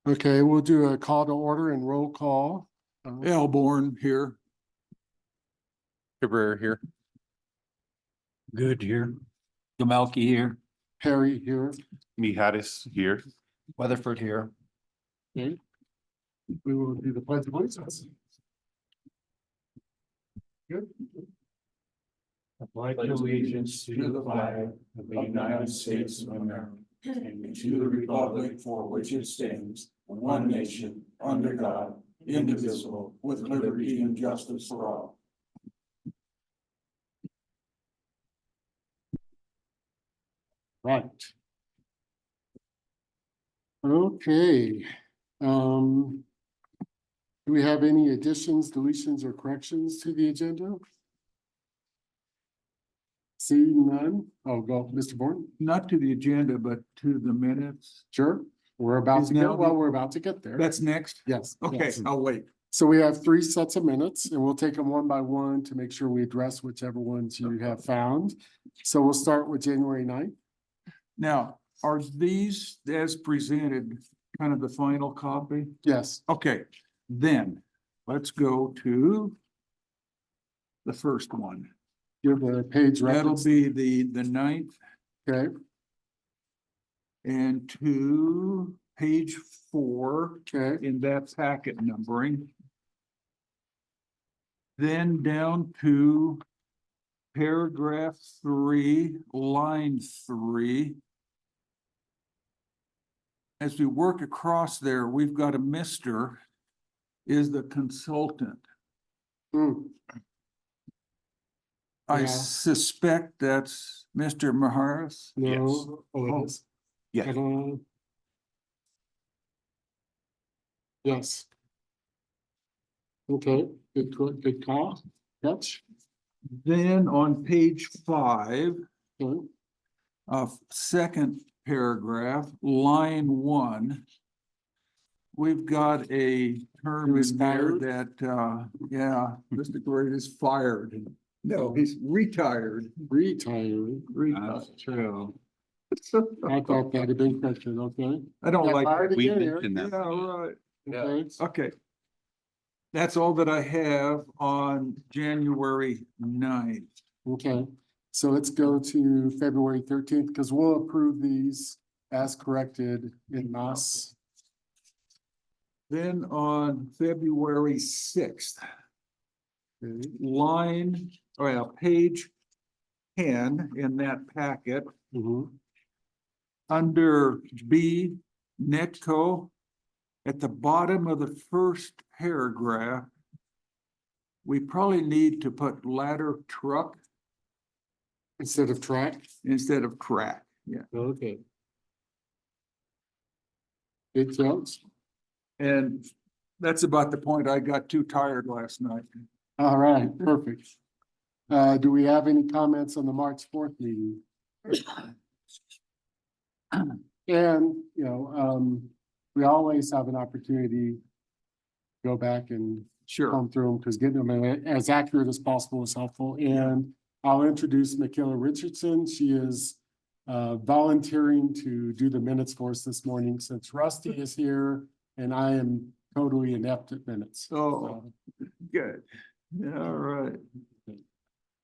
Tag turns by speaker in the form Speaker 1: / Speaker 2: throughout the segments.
Speaker 1: Okay, we'll do a call to order and roll call.
Speaker 2: Elborn here.
Speaker 3: Cabrera here.
Speaker 4: Good here. Gamalki here.
Speaker 1: Perry here.
Speaker 3: Mijares here.
Speaker 4: Weatherford here.
Speaker 1: Okay. We will do the pledge of allegiance. Good.
Speaker 5: I pledge allegiance to the flag of the United States of America and to the republic for which it stands, one nation, under God, indivisible, with liberty and justice for all.
Speaker 1: Right. Okay. Do we have any additions, deletions, or corrections to the agenda? Seeing none, I'll go, Mr. Bourne.
Speaker 2: Not to the agenda, but to the minutes.
Speaker 1: Sure, we're about
Speaker 2: Is
Speaker 1: to
Speaker 2: now
Speaker 1: get,
Speaker 2: the-
Speaker 1: well, we're about to get there.
Speaker 2: That's next.
Speaker 1: Yes.
Speaker 2: Okay,
Speaker 1: yes.
Speaker 2: I'll wait.
Speaker 1: So we have 3 sets of minutes and we'll take them one by one to make sure we address whichever ones you have found. So we'll start with January 9th.
Speaker 2: Now, are these as presented kind of the final copy?
Speaker 1: Yes,
Speaker 2: Okay, then let's go to the first one.
Speaker 1: give the page
Speaker 2: That'll
Speaker 1: reference.
Speaker 2: be the 9th
Speaker 1: Okay,
Speaker 2: and to page 4
Speaker 1: okay,
Speaker 2: in that packet numbering. Then down to paragraph 3, line 3. As we work across there, we've got a Mr. is the consultant.
Speaker 1: Hmm,
Speaker 2: I
Speaker 1: Yeah.
Speaker 2: suspect that's Mr. Maharis.
Speaker 1: no. Oh, it is.
Speaker 3: Yeah.
Speaker 1: Yes. Okay, good call, catch.
Speaker 2: Then on page 5,
Speaker 1: Okay.
Speaker 2: second paragraph, line 1. We've got a term
Speaker 1: He was
Speaker 2: in there
Speaker 1: fired?
Speaker 2: that, yeah, Mr. Gray is fired. No, he's retired.
Speaker 1: Retired.
Speaker 2: Retired.
Speaker 1: True. I thought that had been corrected, okay.
Speaker 2: I don't
Speaker 1: Yeah,
Speaker 2: like.
Speaker 1: fired
Speaker 3: We
Speaker 1: again, Eric.
Speaker 3: mentioned
Speaker 2: Yeah,
Speaker 3: that.
Speaker 2: right.
Speaker 1: Okay.
Speaker 2: Okay. That's all that I have on January 9th.
Speaker 1: Okay, so let's go to February 13th, because we'll approve these as corrected in mass.
Speaker 2: Then on February 6th,
Speaker 1: Okay.
Speaker 2: line, well, page 10 in that packet,
Speaker 1: Mhm.
Speaker 2: under B, Netco, at the bottom of the first paragraph, we probably need to put ladder truck
Speaker 1: Instead of track,
Speaker 2: instead of track. Yeah.
Speaker 1: okay. It counts,
Speaker 2: And that's about the point. I got too tired last night.
Speaker 1: all right, perfect. Do we have any comments on the March 4th meeting? And, we always have an opportunity to go back and
Speaker 2: Sure.
Speaker 1: come through them, because getting them as accurate as possible is helpful. And I'll introduce Michaela Richardson. She is volunteering to do the minutes for us this morning, since Rusty is here and I am totally inept at minutes.
Speaker 2: Oh, good. All right.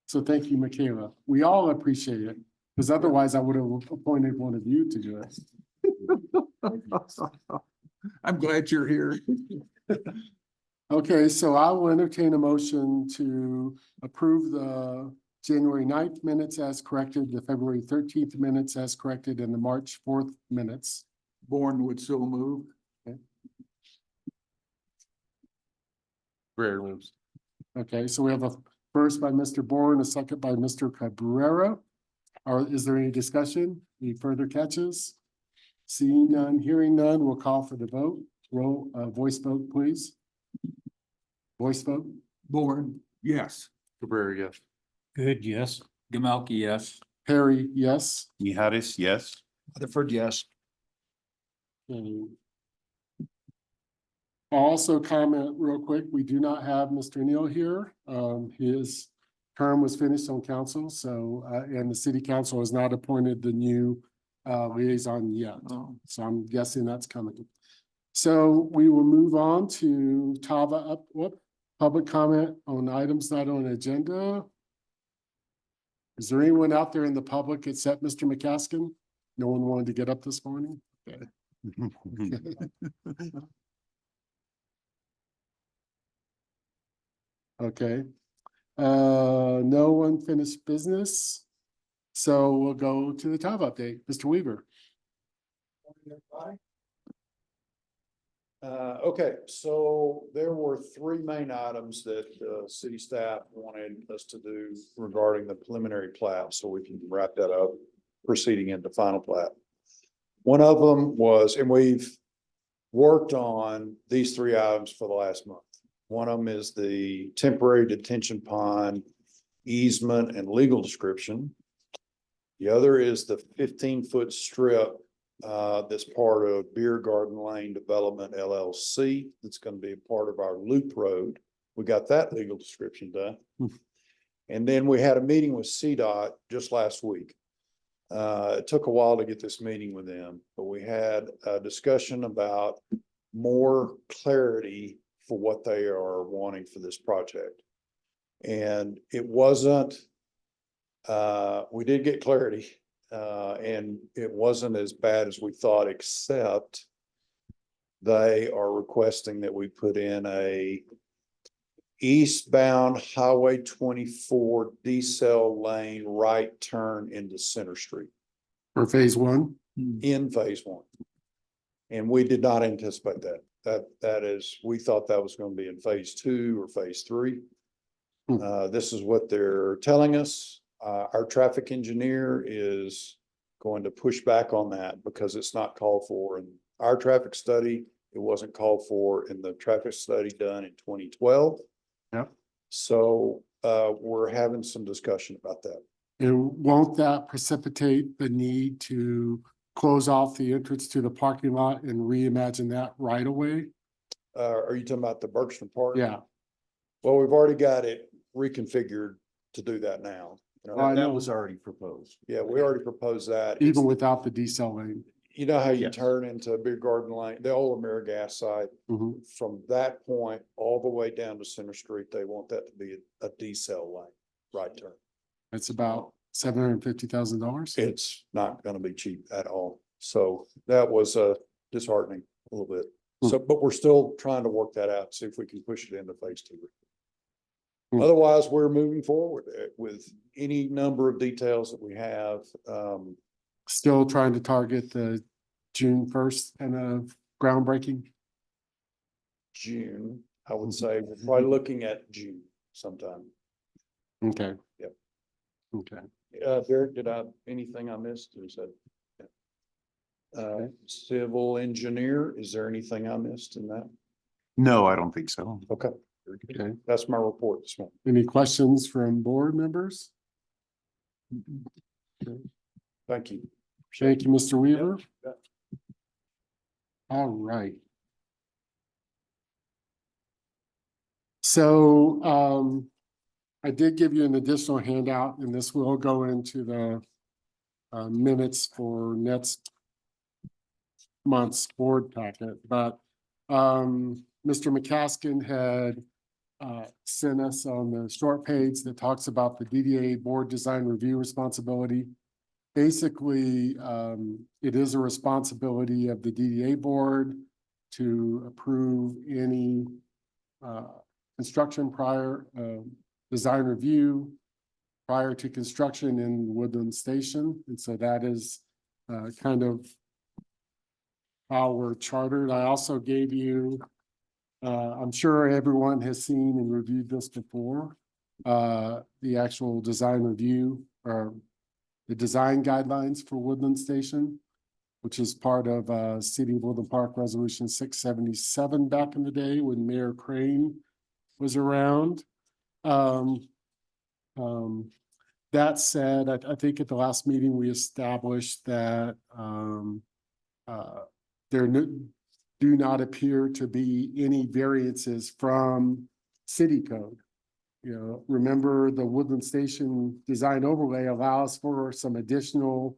Speaker 1: So thank you, Michaela. We all appreciate it, because otherwise I would have appointed one of you to do it.
Speaker 2: I'm glad you're here.
Speaker 1: Okay, so I will entertain a motion to approve the January 9th minutes as corrected, the February 13th minutes as corrected, and the March 4th minutes.
Speaker 2: Born would so move.
Speaker 3: Cabrera moves.
Speaker 1: Okay, so we have a first by Mr. Bourne, a second by Mr. Cabrera. Or is there any discussion? Any further catches? Seeing none, hearing none, we'll call for the vote. Roll, voice vote, please. Voice vote.
Speaker 2: Born, yes.
Speaker 3: Cabrera, yes.
Speaker 4: Good, yes. Gamalki, yes.
Speaker 1: Perry, yes.
Speaker 3: Mijares, yes.
Speaker 4: Weatherford, yes.
Speaker 1: Okay. I'll also comment real quick, we do not have Mr. Neal here. His term was finished on council, so, and the city council has not appointed the new liaison yet.
Speaker 2: Oh,
Speaker 1: So I'm guessing that's coming. So we will move on to public comment on items not on agenda. Is there anyone out there in the public except Mr. McCaskill? No one wanted to get up this morning? Okay. Okay. No unfinished business. So we'll go to the TAV update. Mr. Weaver.
Speaker 6: Okay, so there were three main items that city staff wanted us to do regarding the preliminary plat, so we can wrap that up, proceeding into final plat. One of them was, and we've worked on these three items for the last month. One of them is the temporary detention pond easement and legal description. The other is the 15-foot strip that's part of Beer Garden Lane Development LLC. That's going to be a part of our loop road. We got that legal description done. And then we had a meeting with CDOT just last week. It took a while to get this meeting with them, but we had a discussion about more clarity for what they are wanting for this project. And it wasn't, we did get clarity. And it wasn't as bad as we thought, except they are requesting that we put in a eastbound Highway 24 decel lane right turn into Center Street
Speaker 1: For phase one.
Speaker 6: in phase one. And we did not anticipate that. That is, we thought that was going to be in phase two or phase three. This is what they're telling us. Our traffic engineer is going to push back on that because it's not called for in our traffic study. It wasn't called for in the traffic study done in 2012.
Speaker 1: Yep.
Speaker 6: So we're having some discussion about that.
Speaker 1: And won't that precipitate the need to close off the entrance to the parking lot and reimagine that right away?
Speaker 6: Are you talking about the Berkshire Park?
Speaker 1: Yeah.
Speaker 6: Well, we've already got it reconfigured to do that now. You know,
Speaker 1: I know.
Speaker 4: That was already proposed.
Speaker 6: yeah, we already proposed that.
Speaker 1: Even
Speaker 6: It's-
Speaker 1: without the decel lane.
Speaker 6: you know how you
Speaker 4: Yes.
Speaker 6: turn into Beer Garden Lane, the old AmeriGas site,
Speaker 1: Mhm.
Speaker 6: from that point all the way down to Center Street, they want that to be a decel lane, right turn.
Speaker 1: It's about $750,000.
Speaker 6: It's not gonna be cheap at all. So that was disheartening a little bit. So, but we're still trying to work that out, see if we can push it into phase two. Otherwise, we're moving forward with any number of details that we have.
Speaker 1: Still trying to target the June 1st and of groundbreaking.
Speaker 6: June, I would say, we're probably looking at June sometime.
Speaker 1: Okay.
Speaker 6: Yep.
Speaker 1: Okay.
Speaker 6: Derek, anything I missed? Or is that? Yeah. Civil engineer, is there anything I missed in that?
Speaker 3: No, I don't think so.
Speaker 6: Okay. Very good.
Speaker 1: Okay.
Speaker 6: That's my report this morning.
Speaker 1: Any questions from board members?
Speaker 6: Thank you.
Speaker 1: Thank you, Mr. Weaver.
Speaker 6: Yep.
Speaker 1: All right. So I did give you an additional handout, and this will go into the minutes for next month's board packet, but Mr. McCaskill had sent us on the short page that talks about the DDA board design review responsibility. Basically, it is a responsibility of the DDA board to approve any construction prior, design review prior to construction in Woodland Station. And so that is kind of how we're chartered. I also gave you, I'm sure everyone has seen and reviewed this before, the actual design review or the design guidelines for Woodland Station, which is part of City of Woodland Park Resolution 677 back in the day when Mayor Crane was around. That said, I think at the last meeting, we established that there do not appear to be any variances from city code. You know, remember the Woodland Station design overlay allows for some additional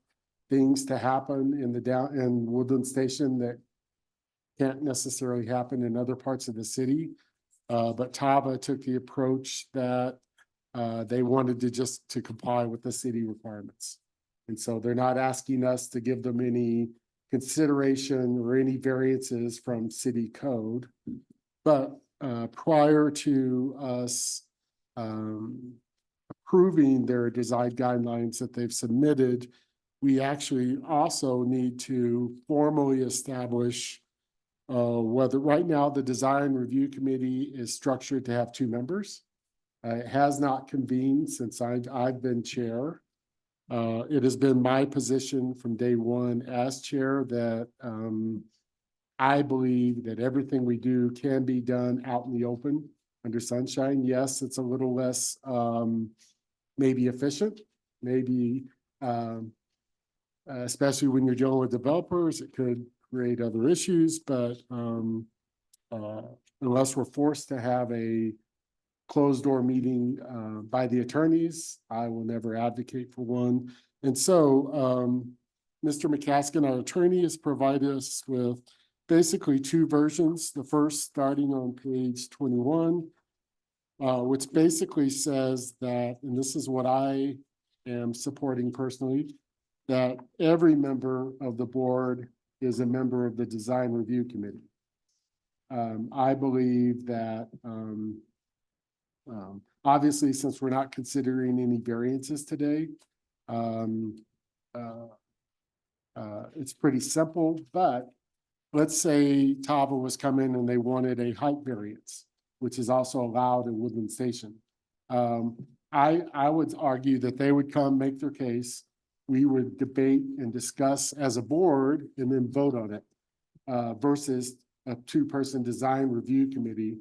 Speaker 1: things to happen in Woodland Station that can't necessarily happen in other parts of the city. But Tava took the approach that they wanted to comply with the city requirements. And so they're not asking us to give them any consideration or any variances from city code. But prior to us approving their design guidelines that they've submitted, we actually also need to formally establish whether right now the design review committee is structured to have 2 members. It has not convened since I've been chair. It has been my position from day one as chair that I believe that everything we do can be done out in the open under sunshine. Yes, it's a little less maybe efficient, maybe especially when you're dealing with developers, it could create other issues, but unless we're forced to have a closed door meeting by the attorneys, I will never advocate for one. And so Mr. McCaskill, our attorney, has provided us with basically 2 versions. The first starting on page 21, which basically says that, and this is what I am supporting personally, that every member of the board is a member of the design review committee. I believe that obviously, since we're not considering any variances today, it's pretty simple, but let's say Tava was coming and they wanted a height variance, which is also allowed in Woodland Station. I would argue that they would come make their case. We would debate and discuss as a board and then vote on it versus a 2-person design review committee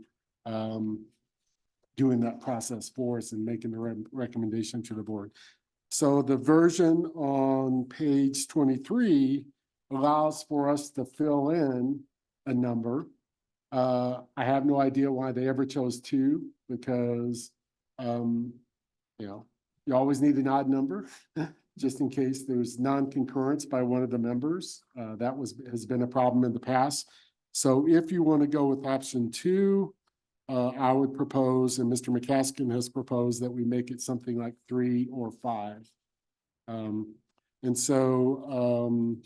Speaker 1: doing that process for us and making the recommendation to the board. So the version on page 23 allows for us to fill in a number. I have no idea why they ever chose 2 because, you always need an odd number just in case there's non-concurrence by one of the members. That has been a problem in the past. So if you want to go with option 2, I would propose, and Mr. McCaskill has proposed, that we make it something like 3 or 5. And so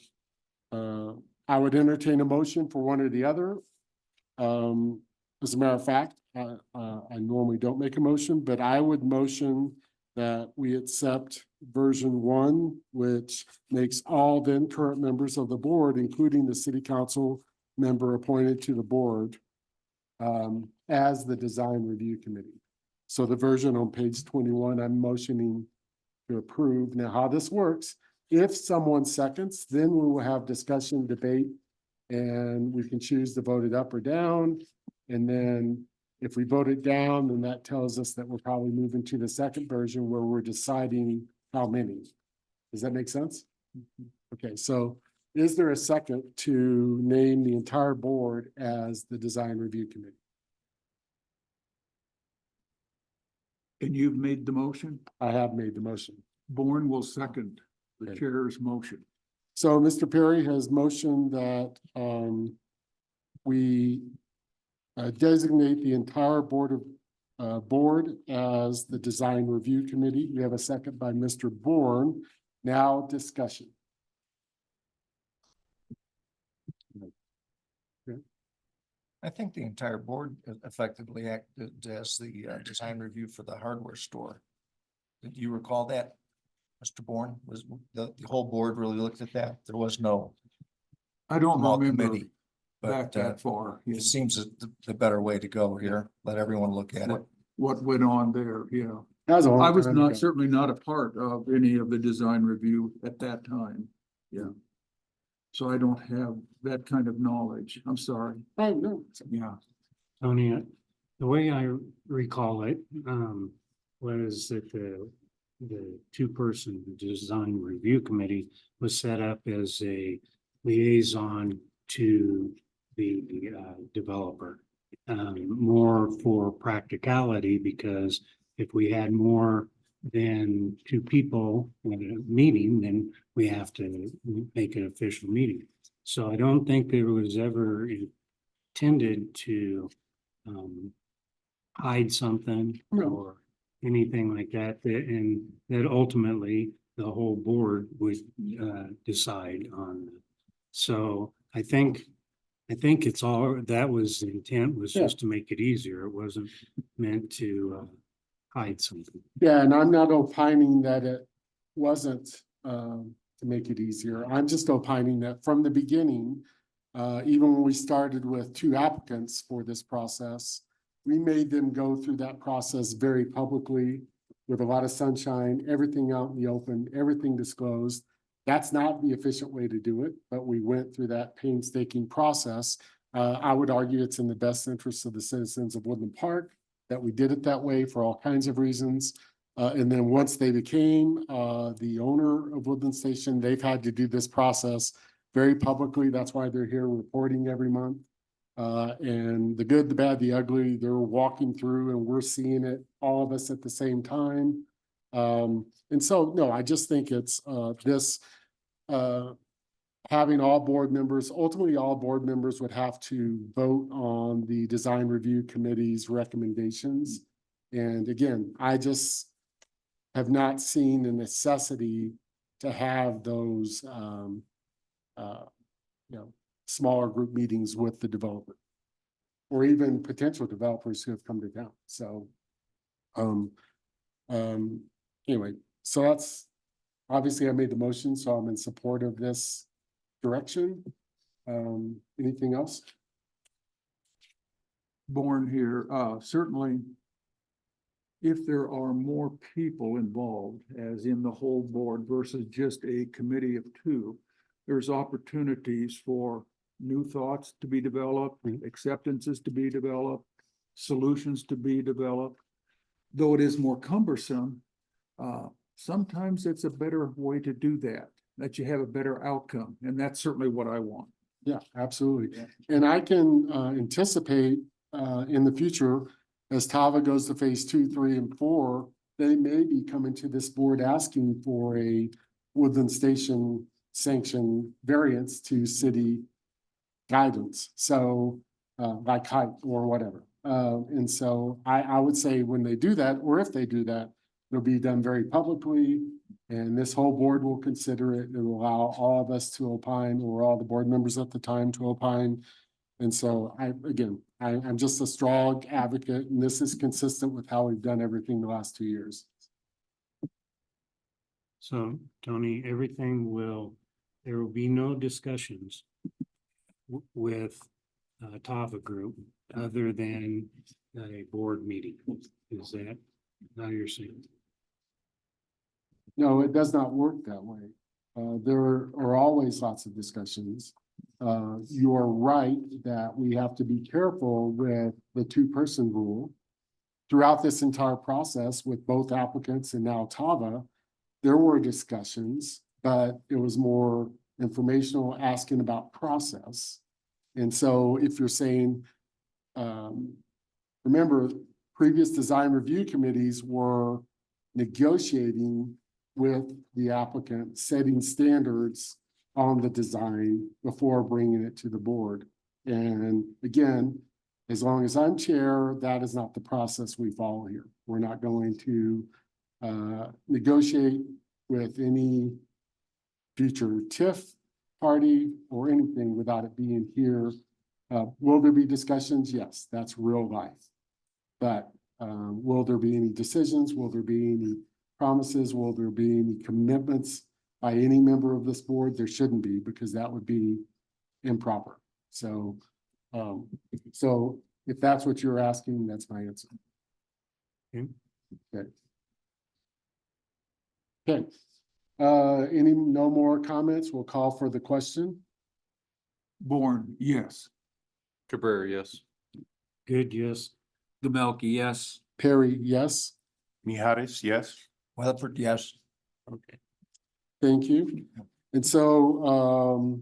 Speaker 1: I would entertain a motion for one or the other. As a matter of fact, I normally don't make a motion, but I would motion that we accept version 1, which makes all then current members of the board, including the city council member appointed to the board, as the design review committee. So the version on page 21, I'm motioning to approve. Now, how this works, if someone seconds, then we will have discussion, debate, and we can choose to vote it up or down. And then if we vote it down, then that tells us that we're probably moving to the second version where we're deciding how many. Does that make sense? Okay, so is there a second to name the entire board as the design review committee?
Speaker 2: And you've made the motion?
Speaker 1: I have made the motion.
Speaker 2: Bourne will second the
Speaker 1: Okay.
Speaker 2: chair's motion.
Speaker 1: So Mr. Perry has motioned that we designate the entire board as the design review committee. We have a second by Mr. Bourne. Now discussion.
Speaker 4: I think the entire board effectively acted as the design review for the hardware store. Did you recall that, Mr. Bourne? Was the whole board really looked at that? There was no
Speaker 2: I don't
Speaker 4: small
Speaker 2: remember
Speaker 4: committee.
Speaker 2: back
Speaker 4: But
Speaker 2: that far.
Speaker 4: it seems the better way to go here. Let everyone look at it.
Speaker 2: What went on there, yeah.
Speaker 1: That was a long
Speaker 2: I was
Speaker 1: time ago.
Speaker 2: not, certainly not a part of any of the design review at that time, yeah. So I don't have that kind of knowledge, I'm sorry,
Speaker 1: Oh, no.
Speaker 2: yeah.
Speaker 7: Tony, the way I recall it, was that the 2-person design review committee was set up as a liaison to the developer. More for practicality, because if we had more than 2 people at a meeting, then we have to make an official meeting. So I don't think there was ever intended to hide something
Speaker 1: No.
Speaker 7: or anything like that, and that ultimately the whole board would decide on. So I think it's all, that was the intent, was just to make it easier. It wasn't meant to hide something.
Speaker 1: Yeah, and I'm not opining that it wasn't to make it easier. I'm just opining that from the beginning, even when we started with two applicants for this process, we made them go through that process very publicly with a lot of sunshine, everything out in the open, everything disclosed. That's not the efficient way to do it, but we went through that painstaking process. I would argue it's in the best interest of the citizens of Woodland Park that we did it that way for all kinds of reasons. And then once they became the owner of Woodland Station, they've had to do this process very publicly. That's why they're here reporting every month. And the good, the bad, the ugly, they're walking through and we're seeing it, all of us at the same time. And so, no, I just think it's having all board members, ultimately all board members would have to vote on the design review committee's recommendations. And again, I just have not seen the necessity to have those, smaller group meetings with the developer or even potential developers who have come to town. So, anyway, so that's, obviously I made the motion, so I'm in support of this direction. Anything else?
Speaker 2: Born here, certainly. If there are more people involved, as in the whole board versus just a committee of two, there's opportunities for new thoughts to be developed, acceptances to be developed, solutions to be developed. Though it is more cumbersome, sometimes it's a better way to do that you have a better outcome, and that's certainly what I want.
Speaker 1: Yeah, absolutely. And I can anticipate in the future, as Tava goes to phase 2, 3, and 4, they may be coming to this board asking for a Woodland Station sanction variance to city guidance. So like height or whatever. And so I would say when they do that, or if they do that, it'll be done very publicly. And this whole board will consider it. It will allow all of us to opine, or all the board members at the time to opine. And so I'm just a strong advocate, and this is consistent with how we've done everything the last 2 years.
Speaker 7: So Tony, there will be no discussions with Tava Group other than a board meeting. Is that how you're saying?
Speaker 1: No, it does not work that way. There are always lots of discussions. You are right that we have to be careful with the two-person rule. Throughout this entire process with both applicants and now Tava, there were discussions, but it was more informational, asking about process. And so if you're saying, remember, previous design review committees were negotiating with the applicant, setting standards on the design before bringing it to the board. And again, as long as I'm chair, that is not the process we follow here. We're not going to negotiate with any future TIF party or anything without it being here. Will there be discussions? Yes, that's real life. But will there be any decisions? Will there be any promises? Will there be any commitments by any member of this board? There shouldn't be, because that would be improper. So, so if that's what you're asking, that's my answer.
Speaker 7: Okay.
Speaker 1: Okay. Okay. No more comments? We'll call for the question.
Speaker 2: Born, yes.
Speaker 3: Cabrera, yes.
Speaker 7: Good, yes.
Speaker 2: Gamelki, yes.
Speaker 1: Perry, yes.
Speaker 3: Mijares, yes.
Speaker 4: Weatherford, yes.
Speaker 7: Okay.
Speaker 1: Thank you. And so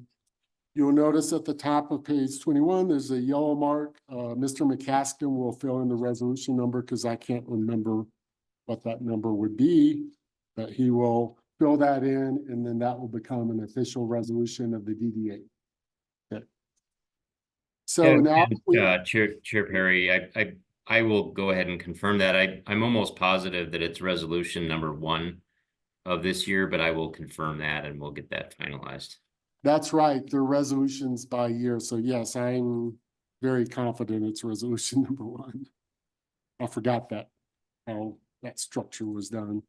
Speaker 1: you'll notice at the top of page 21, there's a yellow mark. Mr. McCaskill will fill in the resolution number because I can't remember what that number would be, but he will fill that in, and then that will become an official resolution of the DDA. Okay. So now,
Speaker 8: Chair Perry, I will go ahead and confirm that. I'm almost positive that it's resolution number 1 of this year, but I will confirm that and we'll get that finalized.
Speaker 1: that's right, they're resolutions by year, so yes, I'm very confident it's resolution number 1. I forgot that, how that structure was done.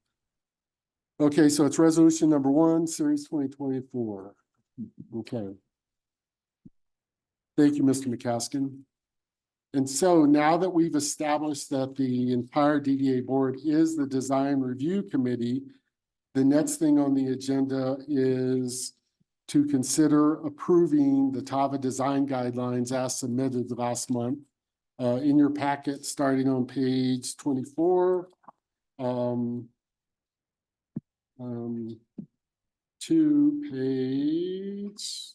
Speaker 1: Okay, so it's resolution number 1, series 2024. Okay. Thank you, Mr. McCaskill. And so now that we've established that the entire DDA board is the design review committee, the next thing on the agenda is to consider approving the TAVA design guidelines as submitted last month. In your packet, starting on page 24, to page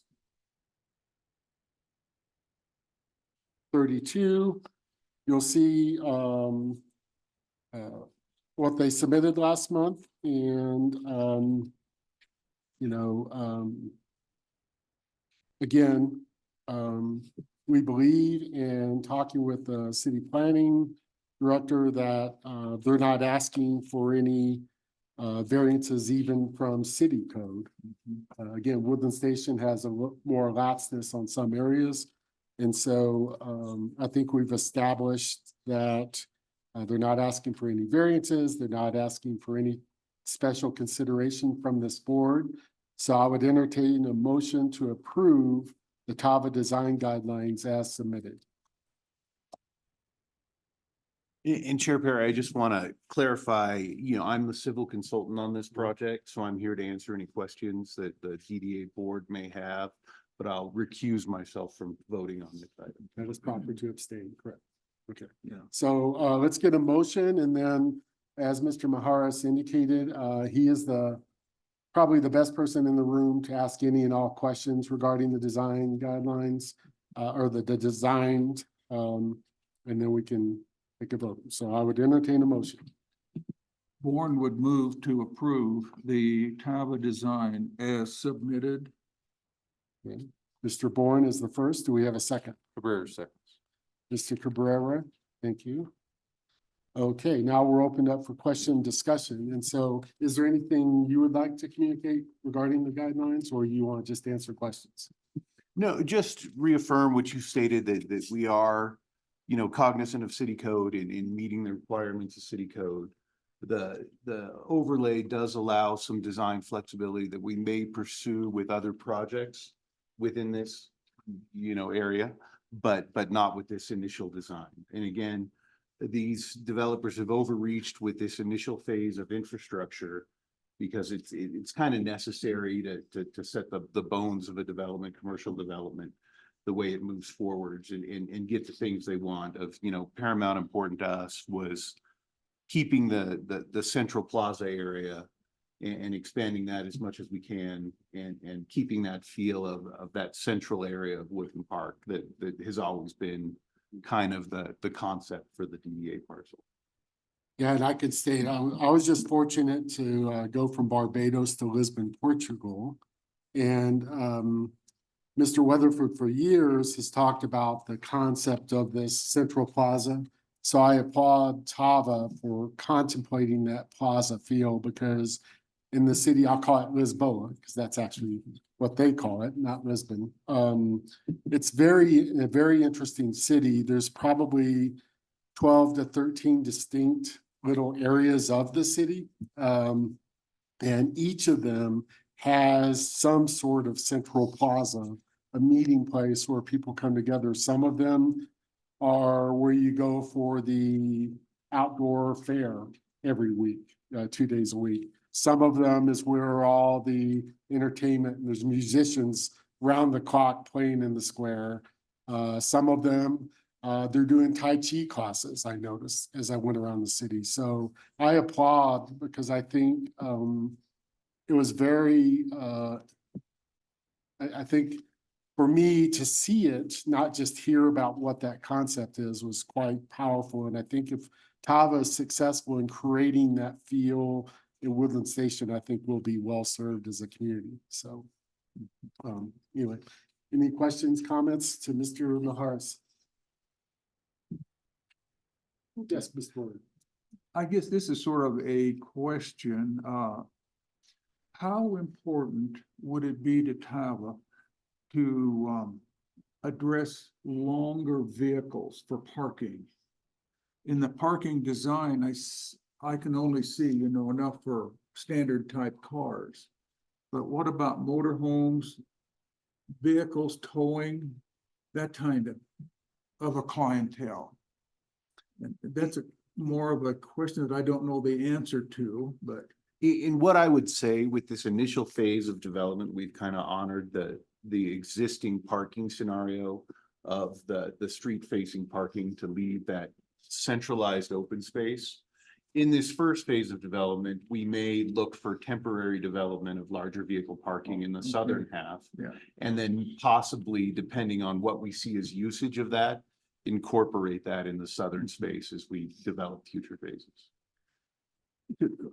Speaker 1: 32, you'll see what they submitted last month, and again, we believe in talking with the city planning director that they're not asking for any variances even from city code. Again, Woodland Station has a more laxness on some areas. And so I think we've established that they're not asking for any variances. They're not asking for any special consideration from this board. So I would entertain a motion to approve the TAVA design guidelines as submitted.
Speaker 3: And Chair Perry, I just want to clarify, I'm the civil consultant on this project, so I'm here to answer any questions that the DDA board may have, but I'll recuse myself from voting on this item.
Speaker 1: That is proper to abstain, correct? Okay.
Speaker 2: Yeah.
Speaker 1: So let's get a motion, and then as Mr. Maharas indicated, he is probably the best person in the room to ask any and all questions regarding the design guidelines or the designed, and then we can take a vote. So I would entertain a motion.
Speaker 2: Bourne would move to approve the TAVA design as submitted.
Speaker 1: Okay. Mr. Bourne is the first. Do we have a second?
Speaker 3: Cabrera seconds.
Speaker 1: Mr. Cabrera, thank you. Okay, now we're opened up for question discussion. And so is there anything you would like to communicate regarding the guidelines, or you want to just answer questions?
Speaker 3: No, just reaffirm what you stated, that we are, cognizant of city code and in meeting the requirements of city code. The overlay does allow some design flexibility that we may pursue with other projects within this, area, but not with this initial design. And again, these developers have overreached with this initial phase of infrastructure because it's kind of necessary to set the bones of a development, commercial development, the way it moves forwards and get the things they want. Of paramount important to us was keeping the central plaza area and expanding that as much as we can, and keeping that feel of that central area of Woodland Park that has always been kind of the concept for the DDA parcel.
Speaker 1: Yeah, and I could state, I was just fortunate to go from Barbados to Lisbon, Portugal. And Mr. Weatherford for years has talked about the concept of this central plaza. So I applaud TAVA for contemplating that plaza feel, because in the city, I'll call it Lisboa, because that's actually what they call it, not Lisbon. It's a very interesting city. There's probably 12 to 13 distinct little areas of the city. And each of them has some sort of central plaza, a meeting place where people come together. Some of them are where you go for the outdoor fair every week, 2 days a week. Some of them is where all the entertainment, and there's musicians round the clock playing in the square. Some of them, they're doing Tai Chi classes, I noticed as I went around the city. So I applaud, because I think it was very, I think for me to see it, not just hear about what that concept is, was quite powerful. And I think if TAVA is successful in creating that feel in Woodland Station, I think we'll be well served as a community. So anyway, Any questions, comments to Mr. Maharis? Yes, Ms. Ford.
Speaker 2: I guess this is sort of a question, how important would it be to TAVA to, address longer vehicles for parking? In the parking design, I can only see, enough for standard type cars. But what about motorhomes, vehicles towing, that kind of a clientele? And that's more of a question that I don't know the answer to, but.
Speaker 3: In what I would say with this initial phase of development, we've kind of honored the existing parking scenario of the street facing parking to leave that centralized open space. In this first phase of development, we may look for temporary development of larger vehicle parking in the southern half.
Speaker 2: Yeah.
Speaker 3: And then possibly, depending on what we see as usage of that, incorporate that in the southern space as we develop future phases.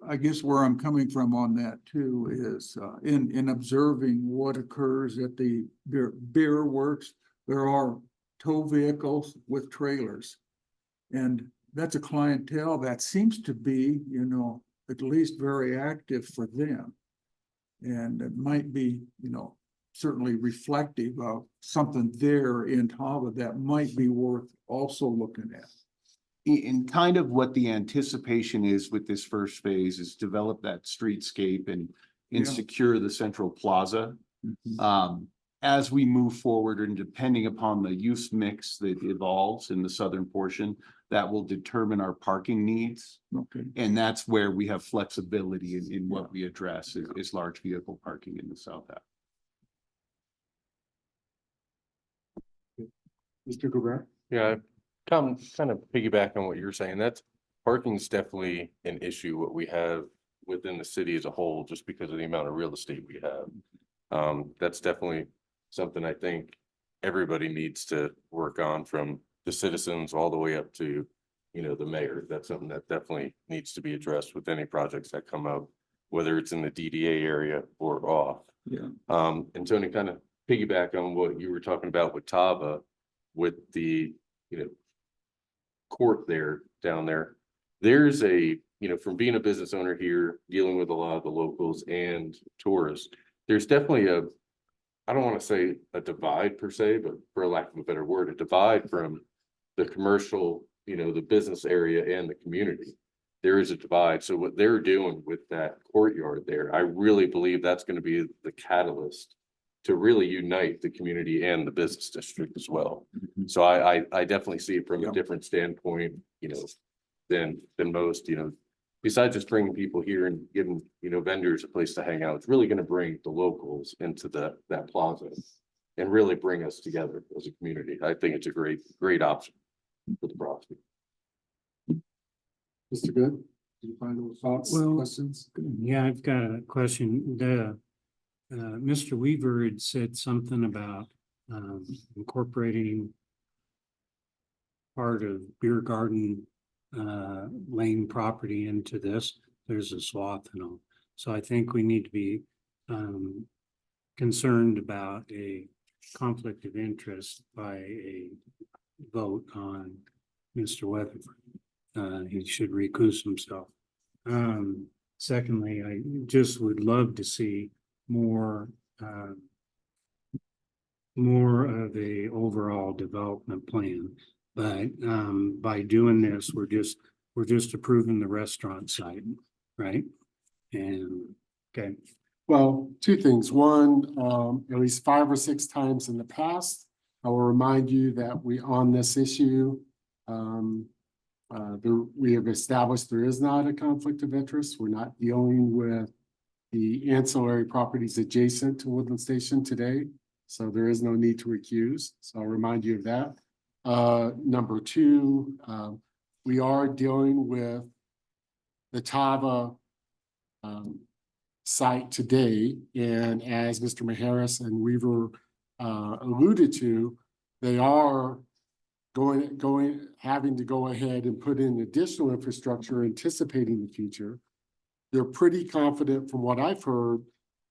Speaker 2: I guess where I'm coming from on that too is, in observing what occurs at the beer works, there are tow vehicles with trailers. And that's a clientele that seems to be, at least very active for them. And it might be, certainly reflective of something there in TAVA that might be worth also looking at.
Speaker 3: In kind of what the anticipation is with this first phase is develop that streetscape and
Speaker 2: Yeah.
Speaker 3: secure the central plaza. As we move forward and depending upon the use mix that evolves in the southern portion, that will determine our parking needs.
Speaker 2: Okay.
Speaker 3: And that's where we have flexibility in what we address is large vehicle parking in the south half.
Speaker 1: Mr. Cabrera?
Speaker 9: Yeah, kind of piggyback on what you're saying. That's parking is definitely an issue, what we have within the city as a whole, just because of the amount of real estate we have. That's definitely something I think everybody needs to work on, from the citizens all the way up to, the mayor. That's something that definitely needs to be addressed with any projects that come up, whether it's in the DDA area or off.
Speaker 2: Yeah.
Speaker 9: And Tony, kind of piggyback on what you were talking about with TAVA, with the, court there, down there. There's from being a business owner here, dealing with a lot of the locals and tourists, there's definitely I don't want to say a divide per se, but for lack of a better word, a divide from the commercial, the business area and the community. There is a divide. So what they're doing with that courtyard there, I really believe that's going to be the catalyst to really unite the community and the business district as well. So I definitely see it from a different standpoint, than most, besides just bringing people here and giving, vendors a place to hang out. It's really going to bring the locals into that plaza and really bring us together as a community. I think it's a great option for the property.
Speaker 1: Mr. Good? Any final thoughts,
Speaker 7: Well,
Speaker 1: questions?
Speaker 7: Yeah, I've got a question. Mr. Weaver had said something about incorporating part of Beer Garden Lane property into this. There's a swath and all. So I think we need to be concerned about a conflict of interest by a vote on Mr. Weatherford. He should recuse himself. Secondly, I just would love to see more of a overall development plan. But by doing this, we're just approving the restaurant site, right? And okay.
Speaker 1: Well, two things. One, at least 5 or 6 times in the past, I will remind you that on this issue, we have established there is not a conflict of interest. We're not dealing with the ancillary properties adjacent to Woodland Station today. So there is no need to recuse. So I'll remind you of that. Number 2, we are dealing with the TAVA site today. And as Mr. Maharis and Weaver alluded to, they are having to go ahead and put in additional infrastructure anticipating the future. They're pretty confident from what I've heard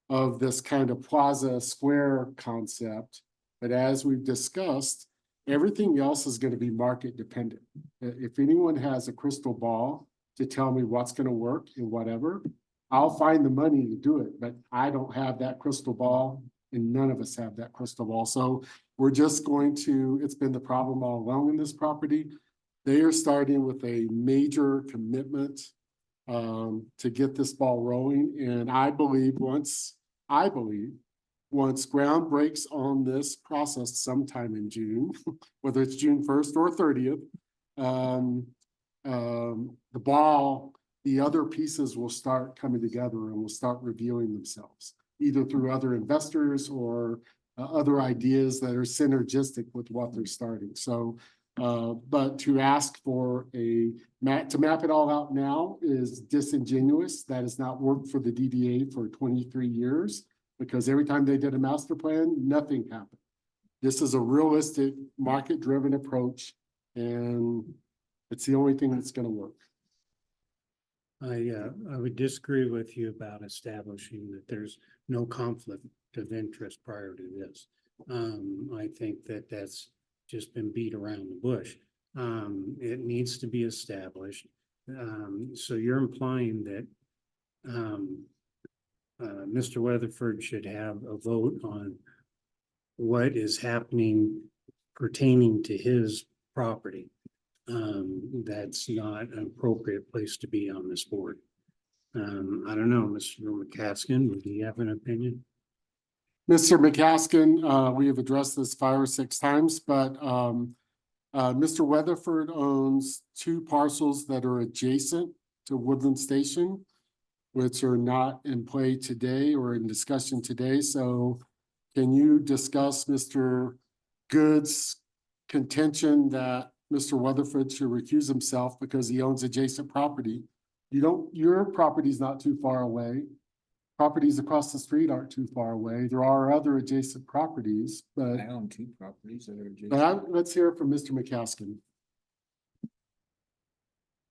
Speaker 1: of this kind of plaza square concept But as we've discussed, everything else is gonna be market dependent. If anyone has a crystal ball to tell me what's gonna work and whatever, I'll find the money to do it, but I don't have that crystal ball and none of us have that crystal ball. So we're just going to, it's been the problem all along in this property. They are starting with a major commitment to get this ball rolling. And I believe once ground breaks on this process sometime in June, whether it's June 1st or 30th, the other pieces will start coming together and will start revealing themselves, either through other investors or other ideas that are synergistic with what they're starting. So, but to ask for to map it all out now is disingenuous. That has not worked for the DDA for 23 years, because every time they did a master plan, nothing happened. This is a realistic, market-driven approach, and it's the only thing that's gonna work.
Speaker 7: I would disagree with you about establishing that there's no conflict of interest prior to this. I think that that's just been beat around the bush. It needs to be established. So you're implying that Mr. Weatherford should have a vote on what is happening pertaining to his property. That's not an appropriate place to be on this board. I don't know, Mr. McCaskill, do you have an opinion?
Speaker 1: Mr. McCaskill, we have addressed this 5 or 6 times, but Mr. Weatherford owns 2 parcels that are adjacent to Woodland Station, which are not in play today or in discussion today. So can you discuss Mr. Good's contention that Mr. Weatherford should recuse himself because he owns adjacent property? Your property's not too far away. Properties across the street aren't too far away. There are other adjacent properties, but
Speaker 5: I own 2 properties that are adjacent.
Speaker 1: let's hear from Mr. McCaskill.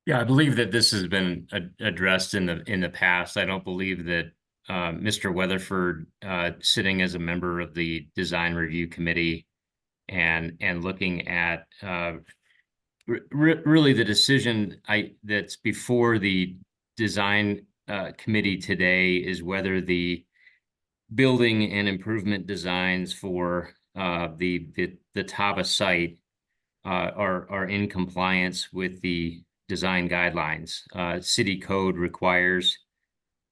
Speaker 8: Yeah, I believe that this has been addressed in the past. I don't believe that Mr. Weatherford, sitting as a member of the design review committee and looking at really the decision that's before the design committee today is whether the building and improvement designs for the Tava site are in compliance with the design guidelines. City code requires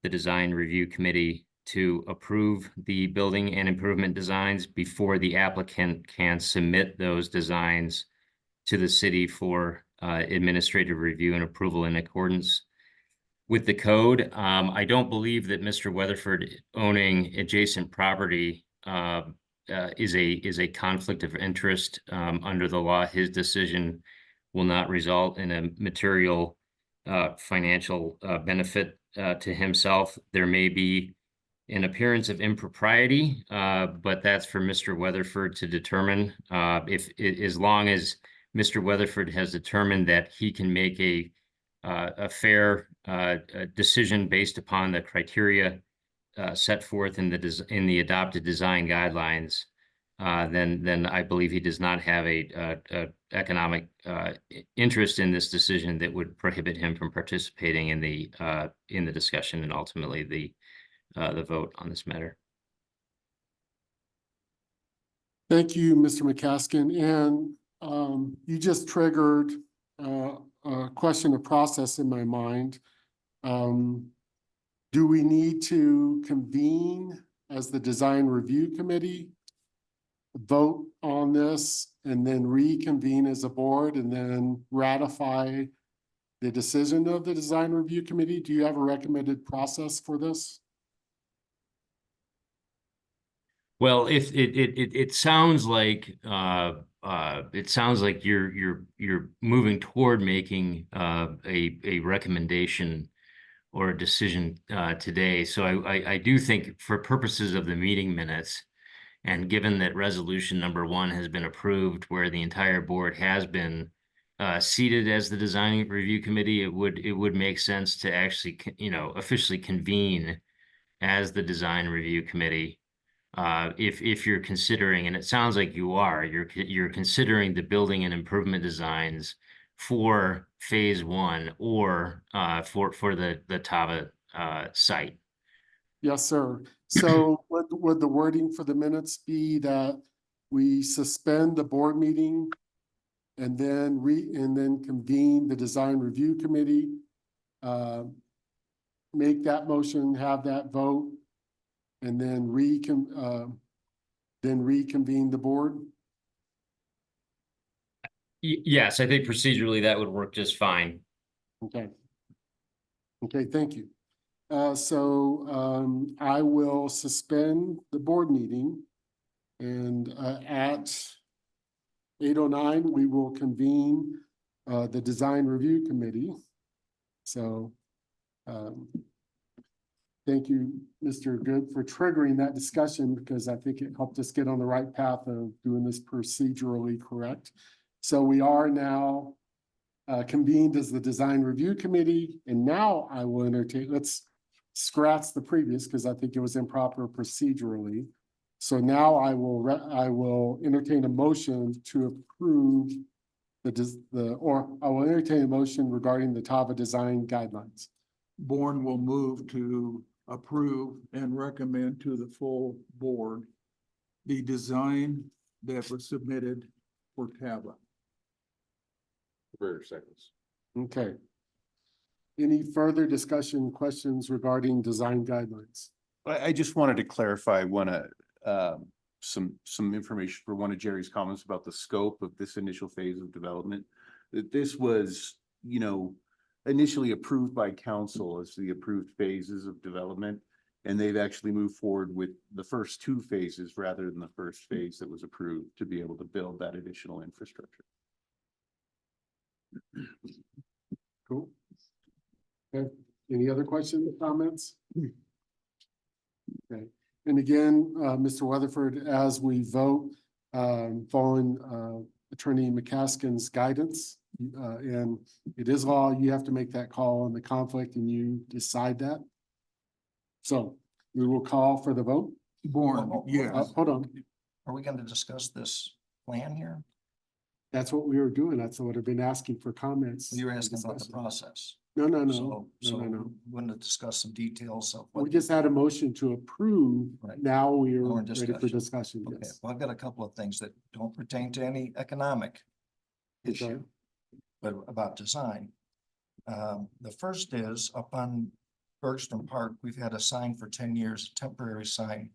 Speaker 8: the design review committee to approve the building and improvement designs before the applicant can submit those designs to the city for administrative review and approval in accordance with the code. I don't believe that Mr. Weatherford owning adjacent property is a conflict of interest under the law. His decision will not result in a material financial benefit to himself. There may be an appearance of impropriety, but that's for Mr. Weatherford to determine. As long as Mr. Weatherford has determined that he can make a fair decision based upon the criteria set forth in the adopted design guidelines, then I believe he does not have a economic interest in this decision that would prohibit him from participating in the discussion and ultimately the vote on this matter.
Speaker 1: Thank you, Mr. McCaskill. And you just triggered a question of process in my mind. Do we need to convene as the design review committee, vote on this, and then reconvene as a board and then ratify the decision of the design review committee? Do you have a recommended process for this?
Speaker 8: Well, if it sounds like you're moving toward making a recommendation or a decision today. So I do think for purposes of the meeting minutes, and given that resolution number 1 has been approved, where the entire board has been seated as the design review committee, it would make sense to actually officially convene as the design review committee if you're considering, and it sounds like you are, you're considering the building and improvement designs for phase one or for the Tava site.
Speaker 1: Yes, sir. So would the wording for the minutes be that we suspend the board meeting and then convene the design review committee? Make that motion, have that vote, and then reconvene the board?
Speaker 8: Yes, I think procedurally that would work just fine.
Speaker 1: Okay. Okay, thank you. I will suspend the board meeting, and at 8:09, we will convene the design review committee. So thank you, Mr. Good, for triggering that discussion, because I think it helped us get on the right path of doing this procedurally correct. So we are now convened as the design review committee, and now I will entertain, let's scratch the previous, because I think it was improper procedurally. So now I will entertain a motion to approve I will entertain a motion regarding the Tava design guidelines.
Speaker 2: Bourne will move to approve and recommend to the full board the design that was submitted for Tava.
Speaker 9: For seconds.
Speaker 1: Okay. Any further discussion, questions regarding design guidelines?
Speaker 3: I just wanted to clarify some information for one of Jerry's comments about the scope of this initial phase of development. That this was, initially approved by council as the approved phases of development. And they've actually moved forward with the first two phases rather than the first phase that was approved to be able to build that additional infrastructure.
Speaker 1: Cool. Okay, any other questions, comments? Okay, and again, Mr. Weatherford, as we vote, following Attorney McCaskin's guidance, and it is law, you have to make that call on the conflict and you decide that. So we will call for the vote.
Speaker 2: Bourne, yes.
Speaker 1: Hold on,
Speaker 4: Are we going to discuss this plan here?
Speaker 1: that's what we were doing. That's what I've been asking for comments.
Speaker 4: You're asking about the process.
Speaker 1: No, no, no,
Speaker 4: So,
Speaker 1: no, no, no.
Speaker 4: we're going to discuss some details of
Speaker 1: We
Speaker 4: what.
Speaker 1: just had a motion to approve.
Speaker 4: Right.
Speaker 1: Now we are
Speaker 4: We're in
Speaker 1: ready for discussion.
Speaker 4: Okay,
Speaker 1: Yes.
Speaker 4: well, I've got a couple of things that don't pertain to any economic
Speaker 1: Okay.
Speaker 4: issue, but about design. The first is up on Bergstrom Park, we've had a sign for 10 years, a temporary sign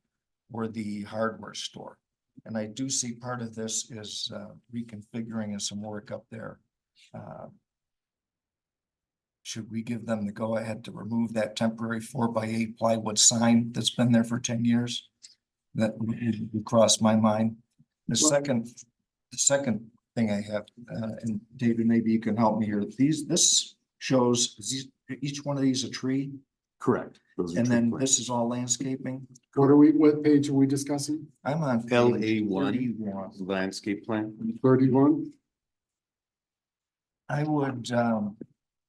Speaker 4: for the hardware store. And I do see part of this is reconfiguring and some work up there. Should we give them the go-ahead to remove that temporary 4x8 plywood sign that's been there for 10 years? That would cross my mind. The second thing I have, and David, maybe you can help me here. This shows each one of these a tree,
Speaker 3: Correct.
Speaker 4: and then this is all landscaping.
Speaker 1: What page are we discussing?
Speaker 4: I'm on page
Speaker 3: LA1
Speaker 4: 31.
Speaker 3: landscape plan.
Speaker 1: 31?
Speaker 4: I would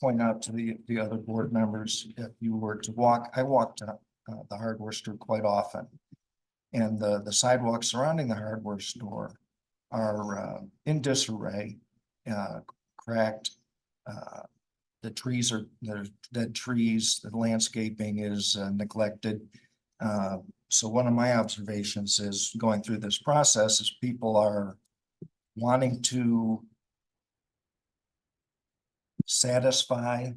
Speaker 4: point out to the other board members, if you were to walk, I walked the hardware store quite often. And the sidewalks surrounding the hardware store are in disarray, cracked. The trees there's dead trees, the landscaping is neglected. So one of my observations is going through this process is people are wanting to satisfy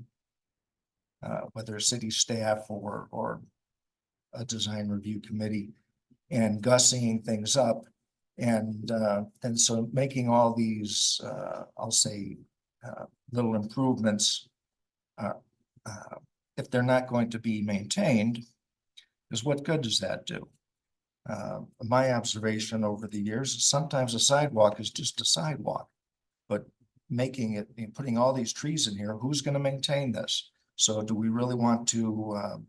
Speaker 4: whether city staff or a design review committee and gussying things up. And so making all these, I'll say, little improvements, if they're not going to be maintained, is what good does that do? My observation over the years is sometimes a sidewalk is just a sidewalk, but making it, putting all these trees in here, who's going to maintain this? So do we really want to,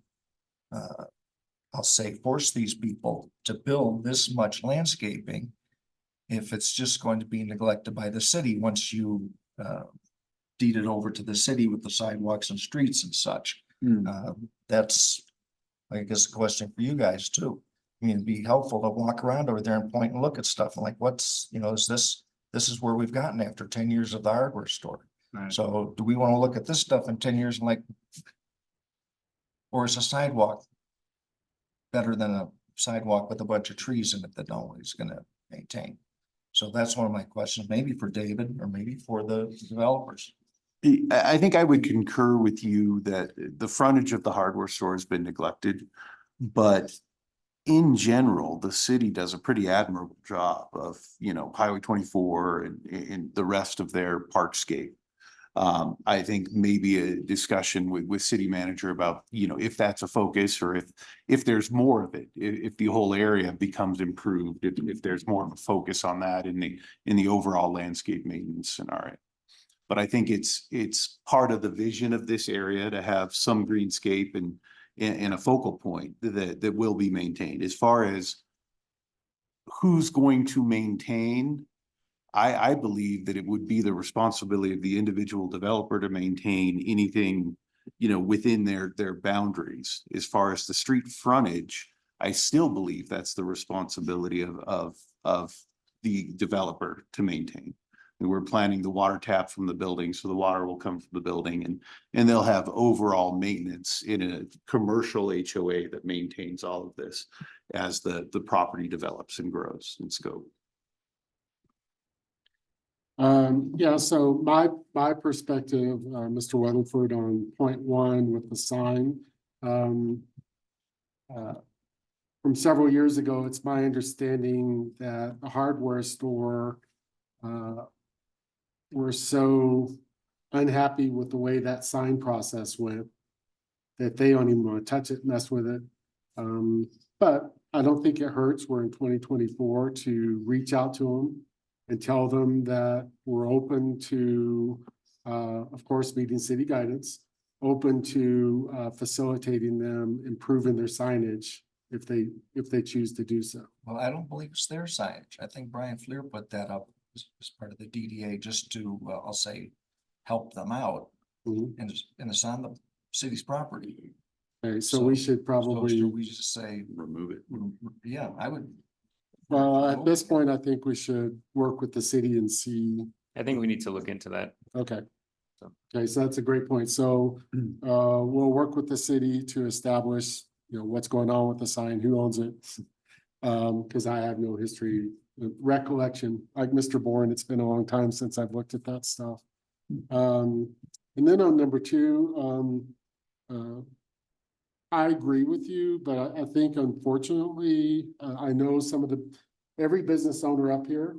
Speaker 4: I'll say, force these people to build this much landscaping if it's just going to be neglected by the city once you deed it over to the city with the sidewalks and streets and such? That's, I guess, a question for you guys too. I mean, it'd be helpful to walk around over there and point and look at stuff and like, what's, you know, is this is where we've gotten after 10 years of the hardware store.
Speaker 5: Right.
Speaker 4: So do we want to look at this stuff in 10 years and like, or is a sidewalk better than a sidewalk with a bunch of trees in it that nobody's gonna maintain? So that's one of my questions, maybe for David or maybe for the developers.
Speaker 3: I think I would concur with you that the frontage of the hardware store has been neglected. But in general, the city does a pretty admirable job of, Highway 24 and the rest of their parkscape. I think maybe a discussion with city manager about, if that's a focus or if there's more of it, if the whole area becomes improved, if there's more of a focus on that in the overall landscape maintenance scenario. But I think it's part of the vision of this area to have some greenscape and a focal point that will be maintained. As far as who's going to maintain, I believe that it would be the responsibility of the individual developer to maintain anything, within their boundaries. As far as the street frontage, I still believe that's the responsibility of the developer to maintain. And we're planning the water tap from the building, so the water will come from the building and they'll have overall maintenance in a commercial HOA that maintains all of this as the property develops and grows in scope.
Speaker 1: Yeah, so my perspective, Mr. Weatherford, on point one with the sign. From several years ago, it's my understanding that the hardware store were so unhappy with the way that sign process went that they don't even want to touch it, mess with it. But I don't think it hurts. We're in 2024 to reach out to them and tell them that we're open to, of course, meeting city guidance, open to facilitating them improving their signage if they choose to do so.
Speaker 4: Well, I don't believe it's their signage. I think Brian Fleer put that up as part of the DDA just to, I'll say, help them out.
Speaker 1: Mhm.
Speaker 4: And it's on the city's property.
Speaker 1: Okay, so we should
Speaker 4: So
Speaker 1: probably,
Speaker 4: should we just say,
Speaker 3: Remove it.
Speaker 4: yeah, I would.
Speaker 1: well, at this point, I think we should work with the city and see.
Speaker 5: I think we need to look into that.
Speaker 1: Okay. Okay, so that's a great point. So we'll work with the city to establish, what's going on with the sign, who owns it. Because I have no history, recollection, like Mr. Bourne, it's been a long time since I've looked at that stuff. And then on number two, I agree with you, but I think unfortunately, I know some of every business owner up here,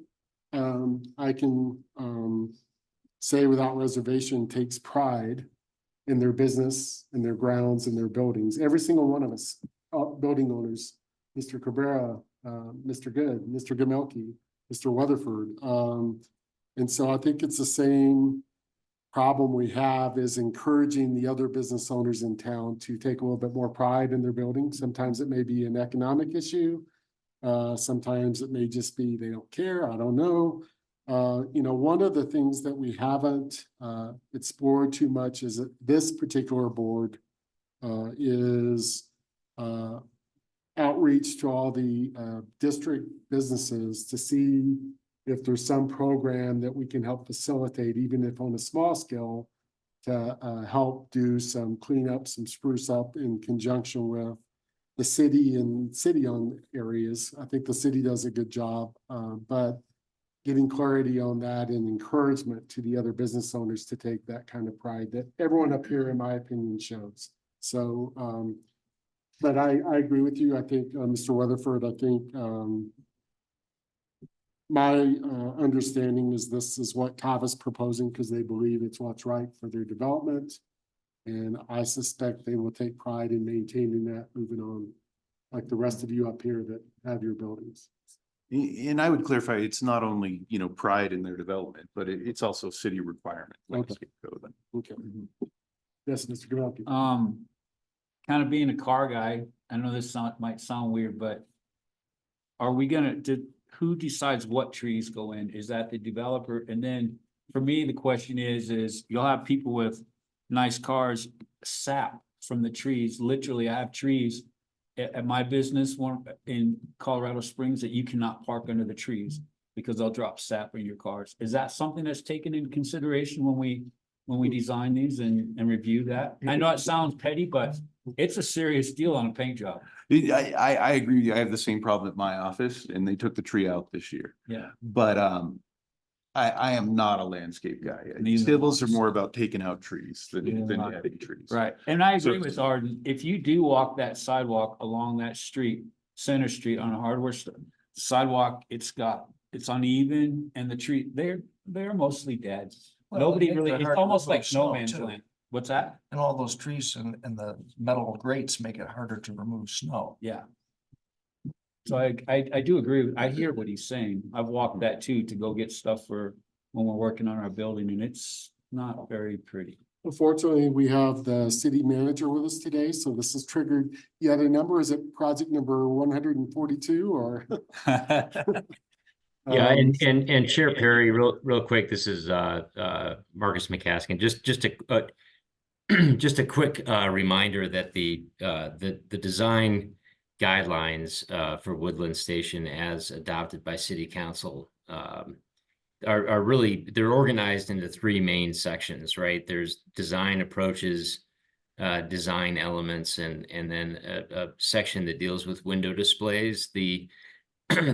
Speaker 1: I can say without reservation takes pride in their business and their grounds and their buildings. Every single one of us, building owners, Mr. Cabrera, Mr. Good, Mr. Gamelki, Mr. Weatherford. And so I think it's the same problem we have is encouraging the other business owners in town to take a little bit more pride in their building. Sometimes it may be an economic issue. Sometimes it may just be they don't care. I don't know. One of the things that we haven't explored too much is that this particular board is outreach to all the district businesses to see if there's some program that we can help facilitate, even if on a small scale, to help do some cleanup, some spruce up in conjunction with the city and city-owned areas. I think the city does a good job, but getting clarity on that and encouragement to the other business owners to take that kind of pride that everyone up here, in my opinion, shows. So, but I agree with you. I think, Mr. Weatherford, I think my understanding is this is what Kava's proposing because they believe it's what's right for their development. And I suspect they will take pride in maintaining that moving on, like the rest of you up here that have your buildings.
Speaker 3: And I would clarify, it's not only, pride in their development, but it's also city requirement. landscape code.
Speaker 1: Okay. Yes, Mr. Gamelki.
Speaker 5: Kind of being a car guy, I know this might sound weird, but are we who decides what trees go in? Is that the developer? And then for me, the question is you'll have people with nice cars sap from the trees. Literally, I have trees at my business, one in Colorado Springs, that you cannot park under the trees because they'll drop sap in your cars. Is that something that's taken into consideration when we design these and review that? I know it sounds petty, but it's a serious deal on a paint job.
Speaker 3: I agree with you. I have the same problem at my office and they took the tree out this year.
Speaker 5: Yeah.
Speaker 3: But, I am not a landscape guy.
Speaker 5: Neither
Speaker 3: Civils are
Speaker 5: am I.
Speaker 3: more about taking out trees than
Speaker 5: Neither am I.
Speaker 3: adding trees.
Speaker 5: Right, and I agree
Speaker 3: So-
Speaker 5: with Arden, if you do walk that sidewalk along that street, Center Street on a hardware store, sidewalk, it's uneven and the tree, they're mostly dead.
Speaker 4: Well,
Speaker 5: Nobody
Speaker 4: they make
Speaker 5: really,
Speaker 4: it
Speaker 5: it's
Speaker 4: hard to
Speaker 5: almost
Speaker 4: remove
Speaker 5: like no
Speaker 4: snow,
Speaker 5: man's
Speaker 4: too.
Speaker 5: land. What's that?
Speaker 4: And all those trees and the metal grates make it harder to remove snow.
Speaker 5: Yeah. So I do agree, I hear what he's saying, I've walked that too, to go get stuff for when we're working on our building, and it's not very pretty.
Speaker 1: Unfortunately, we have the city manager with us today, so this has triggered yet a number. Is it project number 142 or?
Speaker 8: Yeah,
Speaker 1: Um,
Speaker 8: and Chair Perry, real quick, this is Marcus McCaskill, just a just a quick reminder that the design guidelines for Woodland Station as adopted by City Council are really, they're organized into three main sections, right? There's design approaches, design elements, and then a section that deals with window displays. The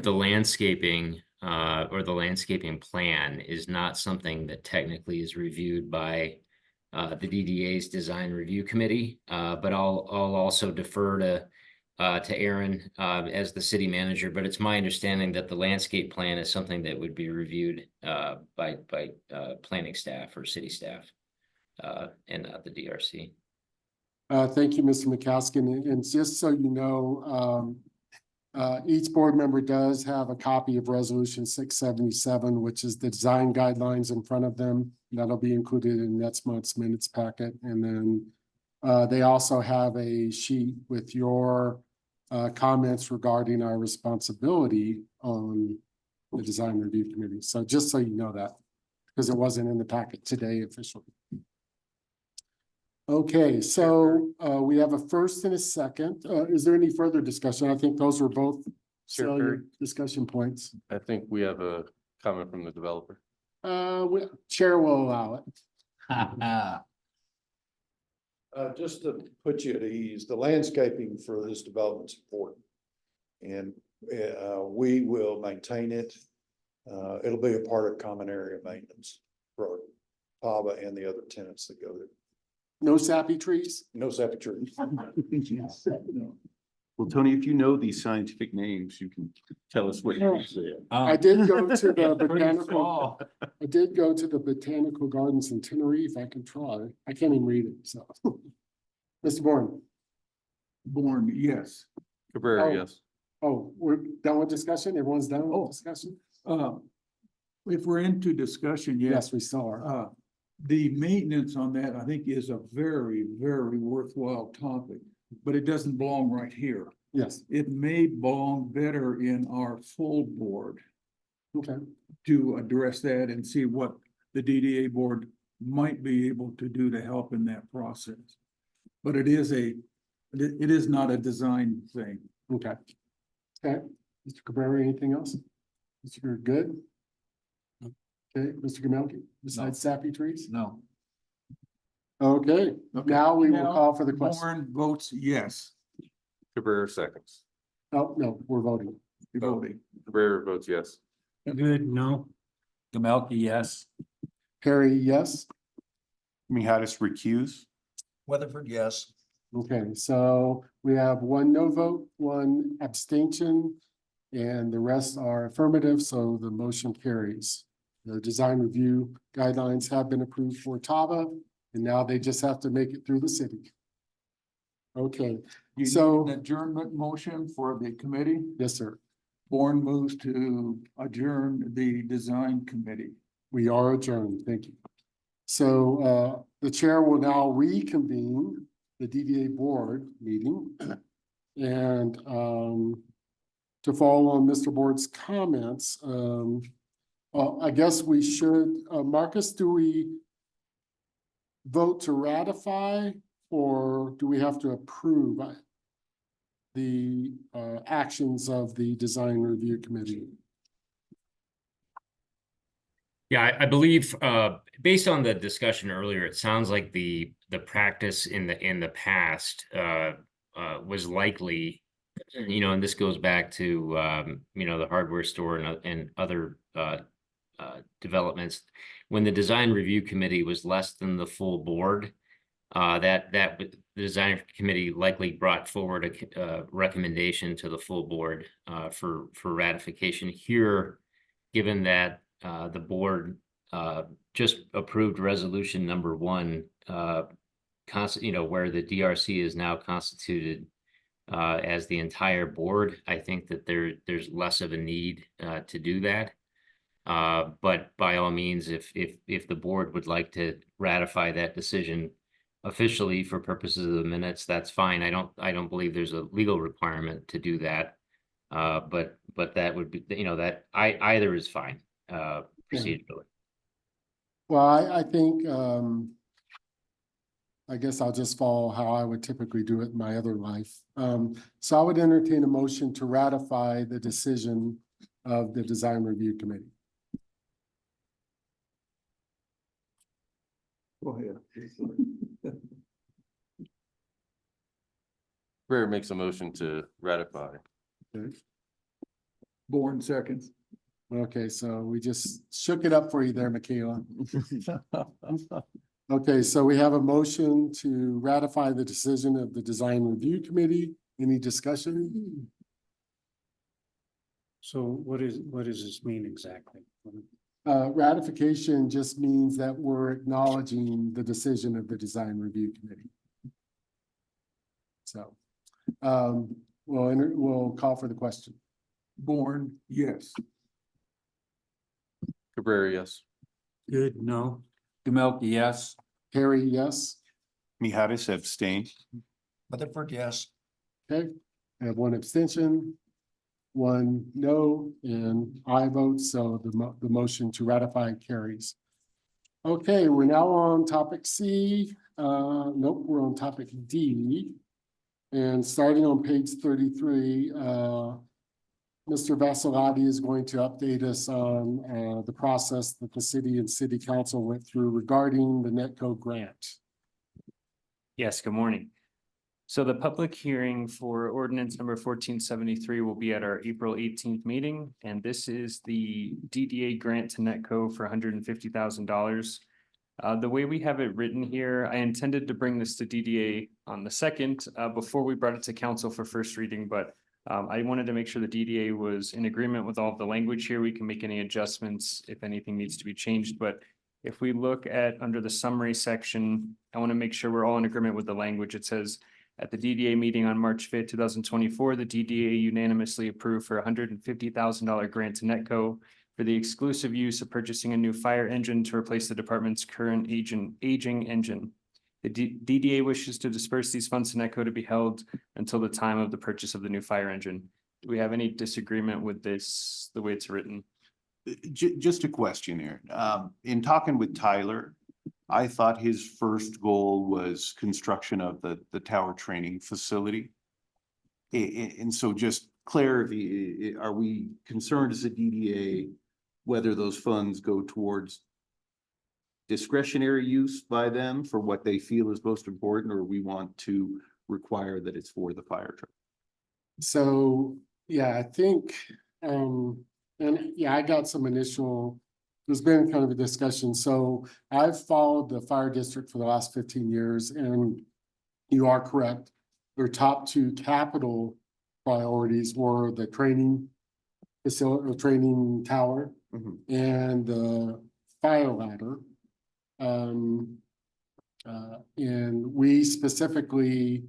Speaker 8: landscaping or the landscaping plan is not something that technically is reviewed by the DDA's design review committee, but I'll also defer to Aaron as the city manager. But it's my understanding that the landscape plan is something that would be reviewed by planning staff or city staff and the DRC.
Speaker 1: Thank you, Mr. McCaskill. And just so you know, each board member does have a copy of Resolution 677, which is the design guidelines in front of them. That'll be included in next month's minutes packet. And then they also have a sheet with your comments regarding our responsibility on the design review committee. So just so you know that, because it wasn't in the packet today officially. Okay, so we have a first and a second. Is there any further discussion? I think those were both
Speaker 9: Chair
Speaker 1: salient
Speaker 9: Perry?
Speaker 1: discussion points.
Speaker 9: I think we have a comment from the developer.
Speaker 1: Chair will allow it.
Speaker 6: Just to put you at ease, the landscaping for this development is important. And we will maintain it. It'll be a part of common area maintenance for Pava and the other tenants that go there.
Speaker 1: No sappy trees?
Speaker 6: No septic trees.
Speaker 3: Well, Tony, if you know these scientific names, you can tell us what you say.
Speaker 1: I did go to the
Speaker 5: Pretty
Speaker 1: botanical,
Speaker 5: small.
Speaker 1: I did go to the botanical gardens in Tenerife. I can try. I can't even read it, so. Mr. Bourne.
Speaker 2: Born, yes.
Speaker 9: Cabrera,
Speaker 1: Oh.
Speaker 9: yes.
Speaker 1: Oh, we're done with discussion? Everyone's done
Speaker 2: Oh.
Speaker 1: with discussion?
Speaker 2: If we're into discussion, yes.
Speaker 1: Yes, we still are.
Speaker 2: The maintenance on that, I think, is a very, very worthwhile topic, but it doesn't belong right here.
Speaker 1: Yes,
Speaker 2: It may belong better in our full board
Speaker 1: okay.
Speaker 2: to address that and see what the DDA board might be able to do to help in that process. But it is not a design thing.
Speaker 1: Okay. Okay, Mr. Cabrera, anything else? Mr. Good? Okay, Mr. Gamelki, besides sappy trees?
Speaker 5: No.
Speaker 1: Okay, now we will
Speaker 2: Now,
Speaker 1: call for the question.
Speaker 2: Warren votes yes.
Speaker 9: Cabrera seconds.
Speaker 1: Oh, no, we're voting.
Speaker 2: You're voting.
Speaker 9: Cabrera votes yes.
Speaker 7: Good, no.
Speaker 5: Gamelki, yes.
Speaker 1: Perry, yes?
Speaker 3: Mihatis recuse.
Speaker 4: Weatherford, yes.
Speaker 1: Okay, so we have one no vote, one abstention, and the rest are affirmative, so the motion carries. The design review guidelines have been approved for Tava, and now they just have to make it through the city. Okay,
Speaker 2: You
Speaker 1: So-
Speaker 2: need an adjournment motion for the committee.
Speaker 1: yes, sir.
Speaker 2: Bourne moves to adjourn the design committee.
Speaker 1: We are adjourned. Thank you. So the chair will now reconvene the DDA board meeting. And to follow on Mr. Board's comments, I guess we should, Marcus, do we vote to ratify or do we have to approve? the actions of the design review committee.
Speaker 8: Yeah, I believe, based on the discussion earlier, it sounds like the practice in the past, was likely, you know, and this goes back to, you know, the hardware store and other, developments. When the design review committee was less than the full board, the design committee likely brought forward a recommendation to the full board, for ratification here, given that the board just approved resolution number 1, you know, where the DRC is now constituted as the entire board. I think that there's less of a need to do that. But by all means, if the board would like to ratify that decision officially for purposes of the minutes, that's fine. I don't believe there's a legal requirement to do that. But that would be, you know, that either is fine, procedurally.
Speaker 1: Well, I think, I guess I'll just follow how I would typically do it in my other life. So I would entertain a motion to ratify the decision of the design review committee.
Speaker 2: Go ahead.
Speaker 9: Cabrera makes a motion to ratify.
Speaker 1: Okay.
Speaker 2: Born seconds.
Speaker 1: Okay, so we just shook it up for you there, Michaela. Okay, so we have a motion to ratify the decision of the design review committee. Any discussion?
Speaker 7: So what does this mean exactly?
Speaker 1: Ratification just means that we're acknowledging the decision of the design review committee. So, we'll call for the question.
Speaker 2: Born, yes.
Speaker 9: Cabrera, yes.
Speaker 7: Good, no?
Speaker 5: Jamelki, yes.
Speaker 1: Harry, yes.
Speaker 3: Mijares abstain.
Speaker 4: Rutherford, yes.
Speaker 1: Okay, I have one abstention, one no, and I vote, so the motion to ratify carries. Okay, we're now on topic C. Nope, we're on topic D. And starting on page 33, Mr. Vasilati is going to update us on the process that the city and city council went through regarding the Netco grant.
Speaker 10: Yes, good morning. So the public hearing for ordinance number 1473 will be at our April 18th meeting, and this is the DDA grant to Netco for $150,000. The way we have it written here, I intended to bring this to DDA on the 2nd before we brought it to council for first reading, but I wanted to make sure the DDA was in agreement with all of the language here. We can make any adjustments if anything needs to be changed, but if we look at under the summary section, I want to make sure we're all in agreement with the language. It says, at the DDA meeting on March 5th, 2024, the DDA unanimously approved for $150,000 grant to Netco for the exclusive use of purchasing a new fire engine to replace the department's current aging engine. The DDA wishes to disperse these funds to Netco to be held until the time of the purchase of the new fire engine. Do we have any disagreement with this, the way it's written?
Speaker 3: Just a question here. In talking with Tyler, I thought his first goal was construction of the tower training facility. And so just clarity, are we concerned as a DDA whether those funds go towards discretionary use by them for what they feel is most important, or we want to require that it's for the fire truck?
Speaker 1: So, yeah, I think, I got some there's been kind of a discussion. So I've followed the fire district for the last 15 years, and you are correct. Their top 2 capital priorities were the training facility or training tower and the fire ladder. And we specifically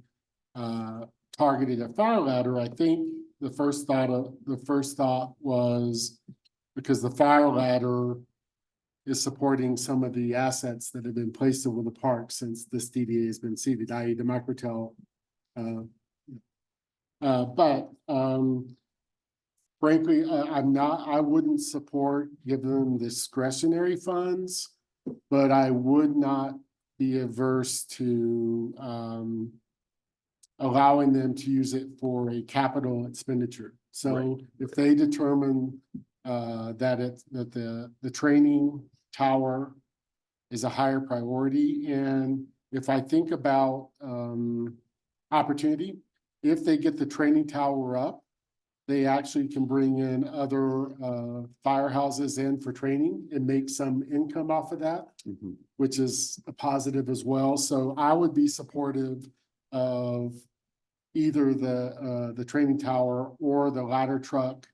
Speaker 1: targeted a fire ladder. I think the first thought was because the fire ladder is supporting some of the assets that have been placed over the park since this DDA has been seated, i.e. the Microtel. But frankly, I wouldn't support giving them discretionary funds, but I would not be averse to allowing them to use it for a capital expenditure. So if they determine that the training tower is a higher priority, and if I think about opportunity, if they get the training tower up, they actually can bring in other firehouses in for training and make some income off of that, which is a positive as well. So I would be supportive of either the training tower or the ladder truck.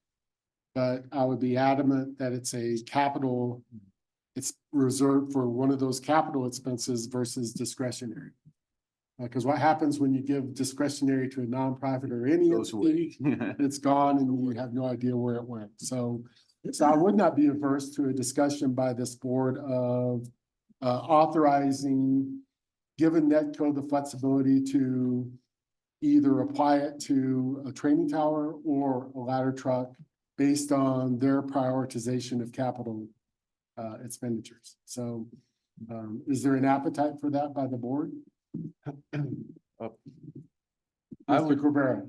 Speaker 1: But I would be adamant that it's a capital, it's reserved for one of those capital expenses versus discretionary. Because what happens when you give discretionary to a nonprofit or any
Speaker 3: Goes away.
Speaker 1: entity, it's gone and you have no idea where it went. So I would not be averse to a discussion by this board of authorizing, given Netco the flexibility to either apply it to a training tower or a ladder truck based on their prioritization of capital expenditures. So is there an appetite for that by the board?
Speaker 9: I
Speaker 1: Mr.
Speaker 9: would-
Speaker 1: Cabrera.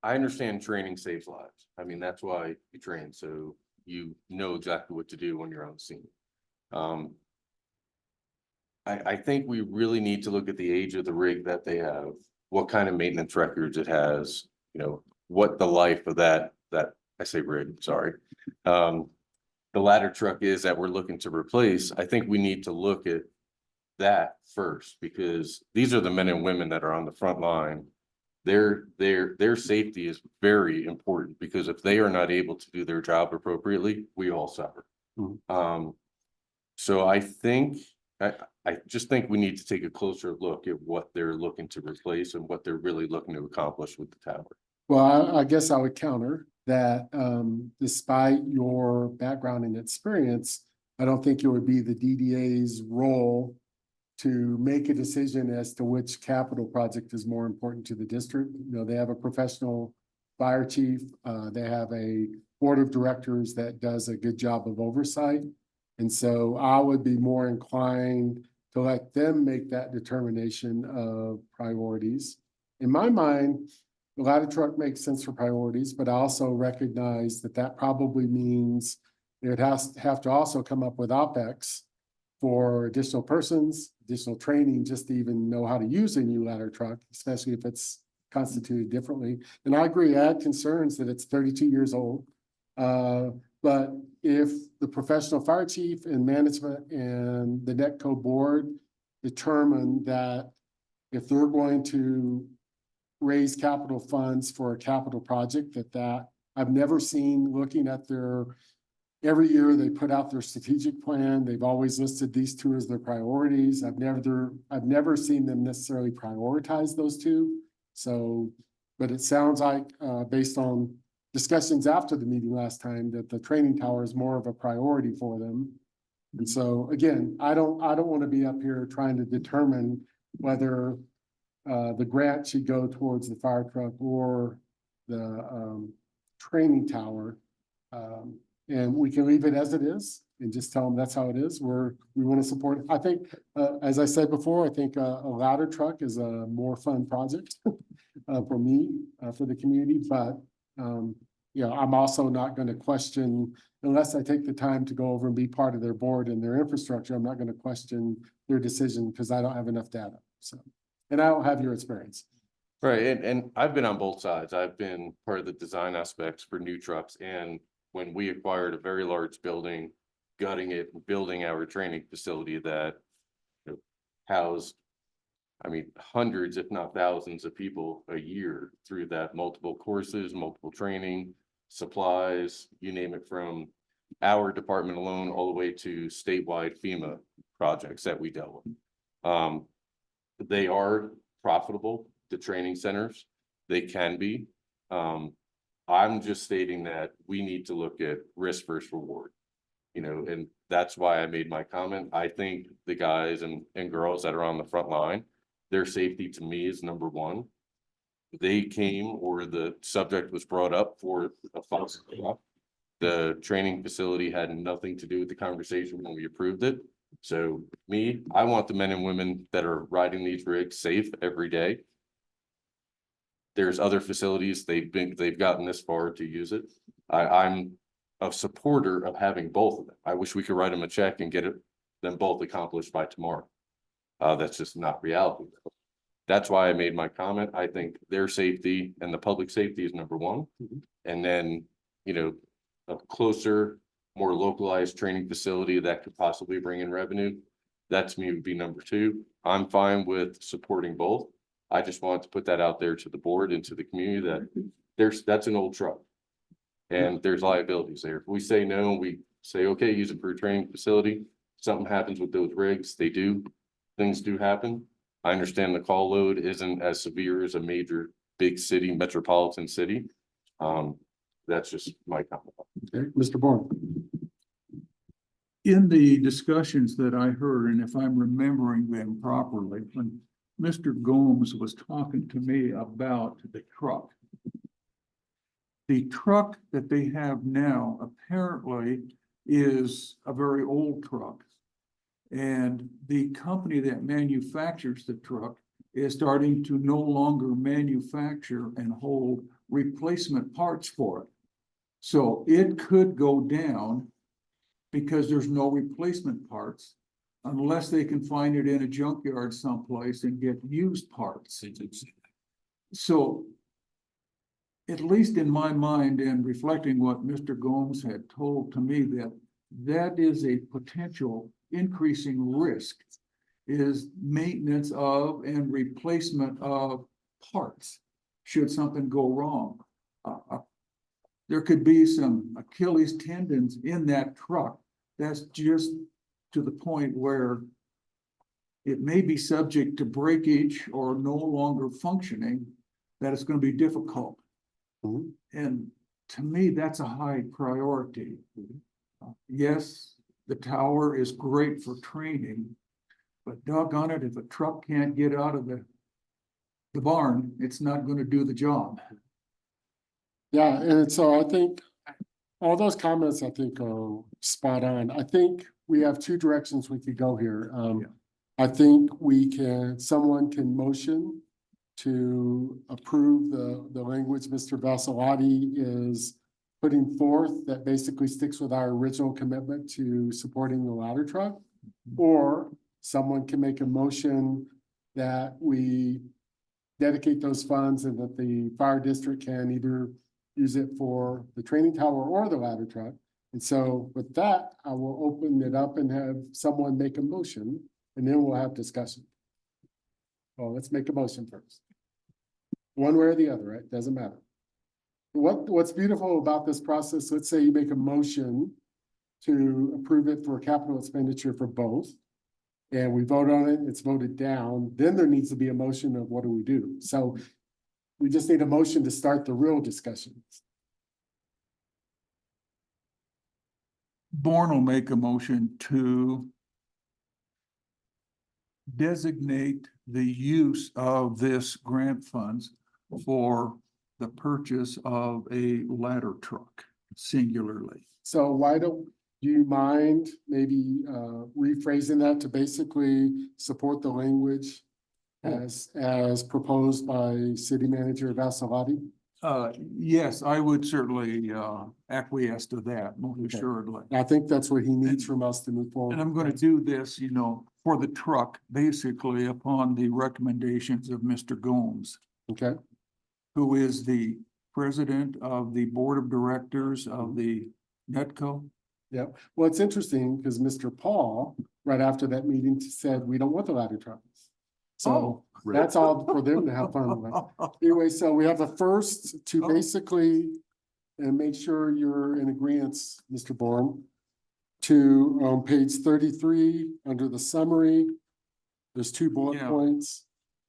Speaker 9: I understand training saves lives. I mean, that's why you train, so you know exactly what to do when you're on scene. I think we really need to look at the age of the rig that they have, what kind of maintenance records it has, you know, what the life of that I say rig, sorry. The ladder truck is that we're looking to replace. I think we need to look at that first, because these are the men and women that are on the front line. Their safety is very important, because if they are not able to do their job appropriately, we all suffer. So I think, I just think we need to take a closer look at what they're looking to replace and what they're really looking to accomplish with the tower.
Speaker 1: Well, I guess I would counter that despite your background and experience, I don't think it would be the DDA's role to make a decision as to which capital project is more important to the district. You know, they have a professional fire chief, they have a board of directors that does a good job of oversight. And so I would be more inclined to let them make that determination of priorities. In my mind, the ladder truck makes sense for priorities, but I also recognize that that probably means it has to have to also come up with OpEx for additional persons, additional training, just to even know how to use a new ladder truck, especially if it's constituted differently. And I agree, I had concerns that it's 32 years old. But if the professional fire chief and management and the Netco board determine that if they're going to raise capital funds for a capital project, that I've never seen, looking at their, every year they put out their strategic plan, they've always listed these two as their priorities. I've never seen them necessarily prioritize those two. So, but it sounds like based on discussions after the meeting last time, that the training tower is more of a priority for them. And so again, I don't want to be up here trying to determine whether the grant should go towards the fire truck or the training tower. And we can leave it as it is and just tell them that's how it is. We want to support it. I think, as I said before, I think a ladder truck is a more fun project for me, for the community. But you know, I'm also not going to question, unless I take the time to go over and be part of their board and their infrastructure, I'm not going to question their decision because I don't have enough data. So, and I don't have your experience.
Speaker 9: Right, and I've been on both sides. I've been part of the design aspects for new trucks, and when we acquired a very large building, gutting it, and building our training facility that, you know, housed, I mean, hundreds, if not thousands of people a year through that, multiple courses, multiple training, supplies, you name it, from our department alone all the way to statewide FEMA projects that we dealt with. They are profitable, the training centers, they can be. I'm just stating that we need to look at risk versus reward, you know, and that's why I made my comment. I think the guys and girls that are on the front line, their safety to me is number one. They came, or the subject was brought up for a false stop. The training facility had nothing to do with the conversation when we approved it. So me, I want the men and women that are riding these rigs safe every day. There's other facilities, they've gotten this far to use it. I'm a supporter of having both of them. I wish we could write them a check and get them both accomplished by tomorrow. That's just not reality. That's why I made my comment. I think their safety and the public safety is number one.
Speaker 1: Mhm.
Speaker 9: And then, a closer, more localized training facility that could possibly bring in revenue. That to me would be number two. I'm fine with supporting both. I just want to put that out there to the board and to the community that that's an old truck. And there's liabilities there. If we say no, we say, okay, use it for a training facility. Something happens with those rigs, things do happen. I understand the call load isn't as severe as a major big city, metropolitan city. That's just my comment.
Speaker 1: Okay, Mr. Bourne.
Speaker 2: In the discussions that I heard, and if I'm remembering them properly, when Mr. Gomes was talking to me about the truck. The truck that they have now apparently is a very old truck. And the company that manufactures the truck is starting to no longer manufacture and hold replacement parts for it. So it could go down because there's no replacement parts unless they can find it in a junkyard someplace and get used parts. So at least in my mind and reflecting what Mr. Gomes had told to me, that is a potential increasing risk is maintenance of and replacement of parts should something go wrong. There could be some Achilles tendons in that truck. That's just to the point where it may be subject to breakage or no longer functioning, that it's going to be difficult.
Speaker 1: Mhm.
Speaker 2: And to me, that's a high priority. Yes, the tower is great for training, but doggone it, if a truck can't get out of the barn, it's not going to do the job.
Speaker 1: Yeah, and so I think all those comments I think are spot on. I think we have two directions we could go here.
Speaker 2: Yeah.
Speaker 1: I think someone can motion to approve the language Mr. Vassalotti is putting forth that basically sticks with our original commitment to supporting the ladder truck. Or someone can make a motion that we dedicate those funds and that the fire district can either use it for the training tower or the ladder truck. And so with that, I will open it up and have someone make a motion and then we'll have discussion. Well, let's make a motion first. One way or the other, right? Doesn't matter. What's beautiful about this process, let's say you make a motion to approve it for capital expenditure for both. And we vote on it, it's voted down, then there needs to be a motion of what do we do? So we just need a motion to start the real discussions.
Speaker 2: Bourne will make a motion to designate the use of this grant funds for the purchase of a ladder truck singularly.
Speaker 1: So why don't, do you mind maybe rephrasing that to basically support the language as proposed by City Manager Vassalotti?
Speaker 2: Yes, I would certainly acquiesce to that, most
Speaker 1: Okay.
Speaker 2: assuredly.
Speaker 1: I think that's what he needs from us to move forward.
Speaker 2: And I'm going to do this, for the truck, basically upon the recommendations of Mr. Gomes,
Speaker 1: Okay,
Speaker 2: who is the president of the board of directors of the Netco.
Speaker 1: yeah. Well, it's interesting because Mr. Paul, right after that meeting, said, we don't want the ladder trucks. So that's all for them to have fun with. Anyway, so we have a first to
Speaker 2: Oh.
Speaker 1: basically, and make sure you're in agreement, Mr. Bourne, to page 33, under the summary, there's two bullet
Speaker 2: Yeah.
Speaker 1: points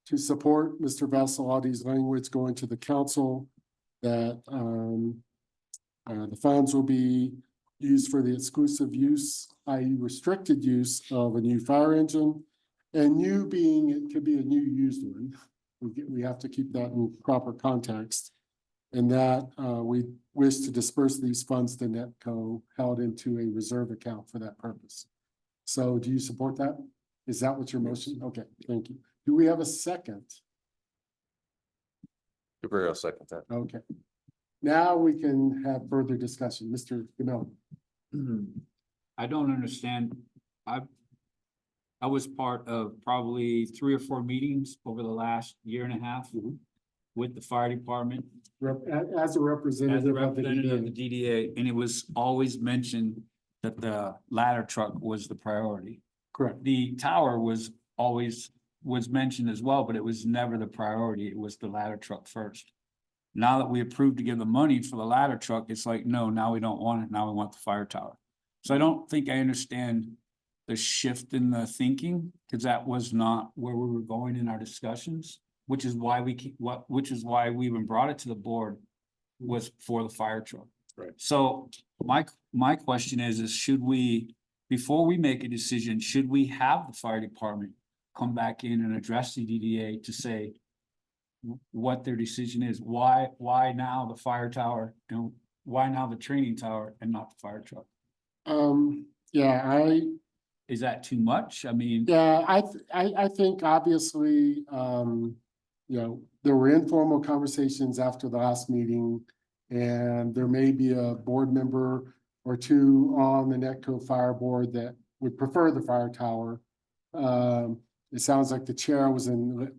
Speaker 1: to support Mr. Vassalotti's language going to the council that the funds will be used for the exclusive use, i.e. restricted use of a new fire engine. And new being, it could be a new used one. We have to keep that in proper context. And that we wish to disperse these funds to Netco held into a reserve account for that purpose. So do you support that? Is that what your motion? Okay, thank you. Do we have a second?
Speaker 9: Cabrera, I'll second that.
Speaker 1: Okay. Now we can have further discussion. Mr. Gamel.
Speaker 5: I don't understand. I was part of probably 3 or 4 meetings over the last year and a half with the fire department
Speaker 1: As a representative
Speaker 5: as a
Speaker 1: of the
Speaker 5: representative of the
Speaker 1: DDA.
Speaker 5: DDA, and it was always mentioned that the ladder truck was the priority.
Speaker 1: Correct.
Speaker 5: The tower was always mentioned as well, but it was never the priority. It was the ladder truck first. Now that we approved to give the money for the ladder truck, it's like, no, now we don't want it. Now we want the fire tower. So I don't think I understand the shift in the thinking, because that was not where we were going in our discussions, which is why which is why we even brought it to the board, was for the fire truck.
Speaker 1: Right.
Speaker 5: So my question is should we, before we make a decision, should we have the fire department come back in and address the DDA to say what their decision is? Why now the fire tower and why now the training tower and not the fire truck?
Speaker 1: Yeah,
Speaker 5: Is that too much? I mean,
Speaker 1: yeah, I think obviously, there were informal conversations after the last meeting. And there may be a board member or two on the Netco Fire Board that would prefer the fire tower. It sounds like the chair was in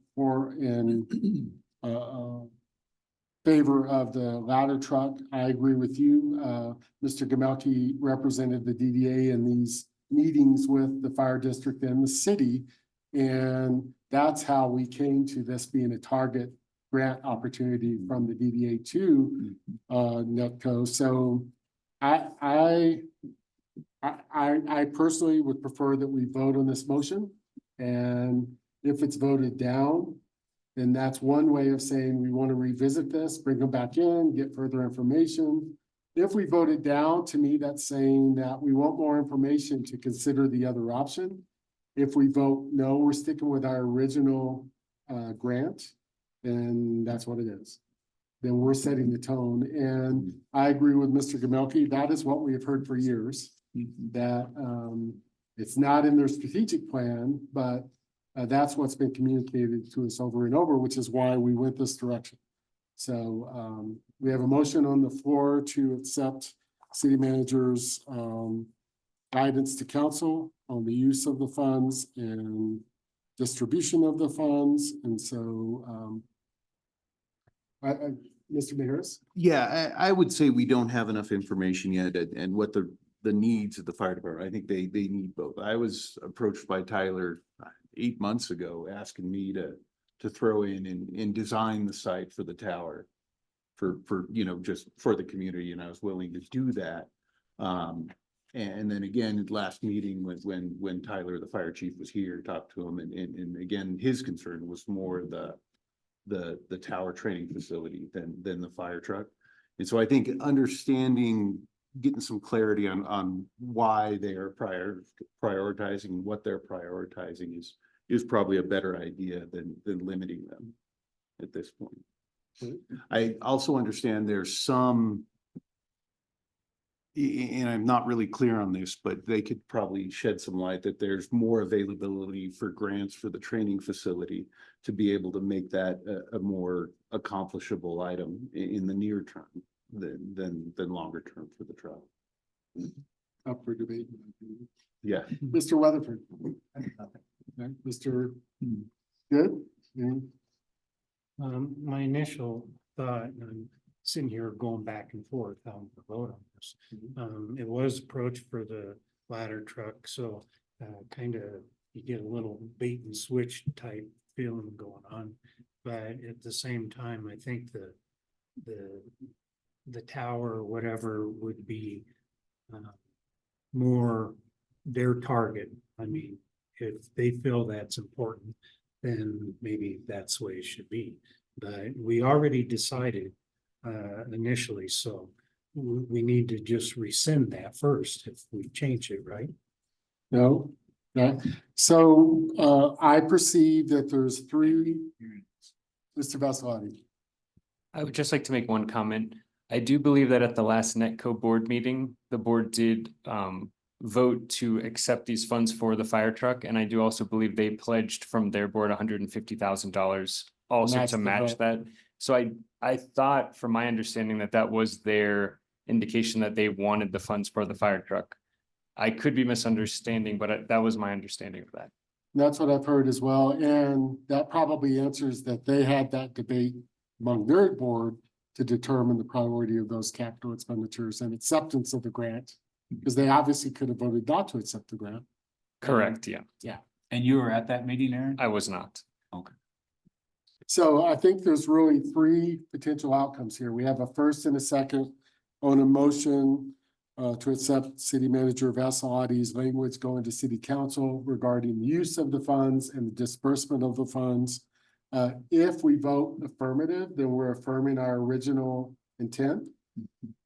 Speaker 1: favor of the ladder truck. I agree with you. Mr. Gamelki represented the DDA in these meetings with the fire district and the city. And that's how we came to this being a target grant opportunity from the DDA to Netco. So I personally would prefer that we vote on this motion. And if it's voted down, then that's one way of saying we want to revisit this, bring them back in, get further information. If we vote it down, to me, that's saying that we want more information to consider the other option. If we vote no, we're sticking with our original grant, then that's what it is. Then we're setting the tone. And I agree with Mr. Gamelki. That is what we have heard for years, that it's not in their strategic plan, but that's what's been communicated to us over and over, which is why we went this direction. So we have a motion on the floor to accept city manager's guidance to council on the use of the funds and distribution of the funds. And so Mr. Mayor's?
Speaker 3: Yeah, I would say we don't have enough information yet and what the needs of the fire department. I think they need both. I was approached by Tyler 8 months ago, asking me to throw in and design the site for the tower for just for the community, and I was willing to do that. And then again, at last meeting when Tyler, the fire chief, was here, talked to him, and again, his concern was more the tower training facility than the fire truck. And so I think getting some clarity on why they are prioritizing what they're prioritizing is probably a better idea than limiting them at this point. I also understand there's some, and I'm not really clear on this, but they could probably shed some light that there's more availability for grants for the training facility to be able to make that a more accomplishable item in the near term than longer term for the trial.
Speaker 1: Up for debate.
Speaker 3: Yeah.
Speaker 1: Mr. Weatherford. Okay, Mr. Good? Any-
Speaker 7: My initial thought, and I'm sitting here going back and forth, how to vote on this. It was approached for the ladder truck, so kind of you get a little bait and switch type feeling going on. But at the same time, I think the tower or whatever would be more their target. I mean, if they feel that's important, then maybe that's the way it should be. But we already decided initially, so we need to just rescind that first if we change it, right?
Speaker 1: No? Okay, so I perceive that there's 3. Mr. Vasilati.
Speaker 10: I would just like to make one comment. I do believe that at the last Netco board meeting, the board did vote to accept these funds for the fire truck. And I do also believe they pledged from their board $150,000 also
Speaker 1: Match
Speaker 10: to
Speaker 1: the
Speaker 10: match
Speaker 1: vote.
Speaker 10: that. So I thought from my understanding that that was their indication that they wanted the funds for the fire truck. I could be misunderstanding, but that was my understanding of that.
Speaker 1: That's what I've heard as well, and that probably answers that they had that debate among their board to determine the priority of those capital expenditures and acceptance of the grant, because they obviously could have voted not to accept the grant.
Speaker 10: Correct, yeah.
Speaker 5: And you were at that meeting, Aaron?
Speaker 10: I was not.
Speaker 1: So I think there's really three potential outcomes here. We have a first and a second on a motion to accept City Manager Vassalotti's language going to City Council regarding the use of the funds and the disbursement of the funds. If we vote affirmative, then we're affirming our original intent.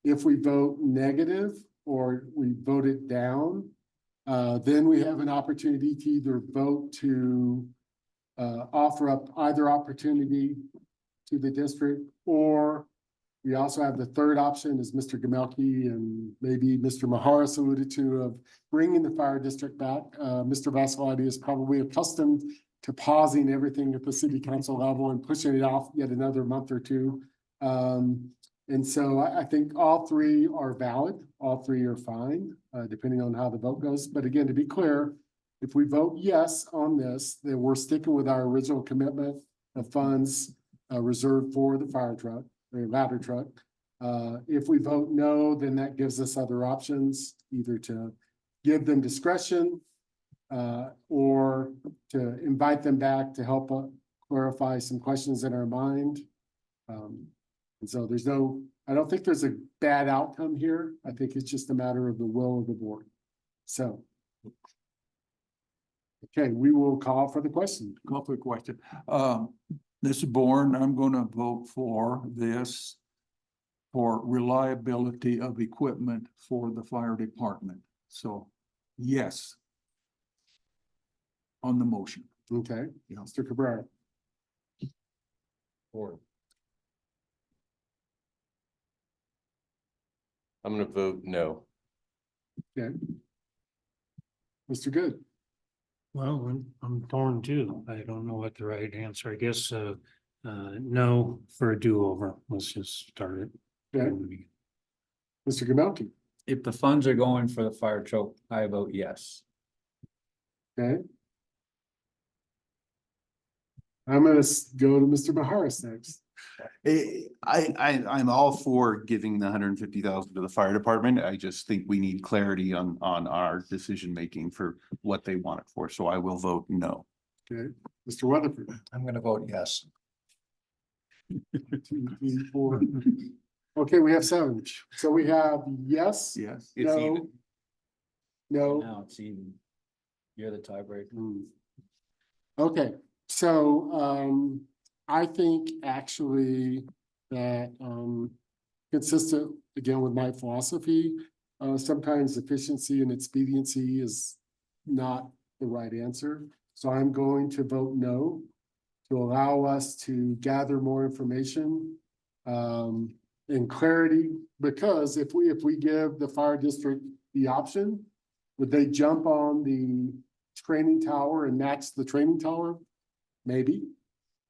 Speaker 1: If we vote negative or we vote it down, then we have an opportunity to either vote to offer up either opportunity to the district, or we also have the third option, as Mr. Gamelke and maybe Mr. Maharis alluded to, of bringing the fire district back. Mr. Vassalotti is probably accustomed to pausing everything at the city council level and pushing it off yet another month or two. And so I think all three are valid. All three are fine, depending on how the vote goes. But again, to be clear, if we vote yes on this, then we're sticking with our original commitment of funds reserved for the fire truck, or ladder truck. If we vote no, then that gives us other options, either to give them discretion or to invite them back to help clarify some questions in our mind. And so I don't think there's a bad outcome here. I think it's just a matter of the will of the board. So. Okay, we will call for the question.
Speaker 2: Call for a question. This is Bourne. I'm gonna vote for this for reliability of equipment for the fire department. So, yes. On the motion.
Speaker 1: Okay, Mr. Cabrera.
Speaker 9: I'm gonna vote no.
Speaker 1: Okay. Mr. Good.
Speaker 7: Well, I'm torn too. I don't know what the right answer, I guess, no for a do-over. Let's just start it.
Speaker 1: Okay, Mr. Gamelke.
Speaker 5: If the funds are going for the fire truck, I vote yes.
Speaker 1: Okay. I'm gonna go to Mr. Maharis next.
Speaker 3: I'm all for giving the $150,000 to the fire department. I just think we need clarity on our decision making for what they want it for. So I will vote no.
Speaker 1: Okay, Mr. Weatherford.
Speaker 4: I'm gonna vote yes.
Speaker 1: 2, 3, 4. Okay, we have 7. So we have yes,
Speaker 2: Yes.
Speaker 3: It's
Speaker 1: no,
Speaker 3: even.
Speaker 1: no.
Speaker 5: Now it's even. You're the tiebreaker.
Speaker 1: Okay, so I think actually that consistent again with my philosophy, sometimes efficiency and expediency is not the right answer. So I'm going to vote no to allow us to gather more information and clarity, because if we give the fire district the option, would they jump on the training tower and match the training tower? Maybe.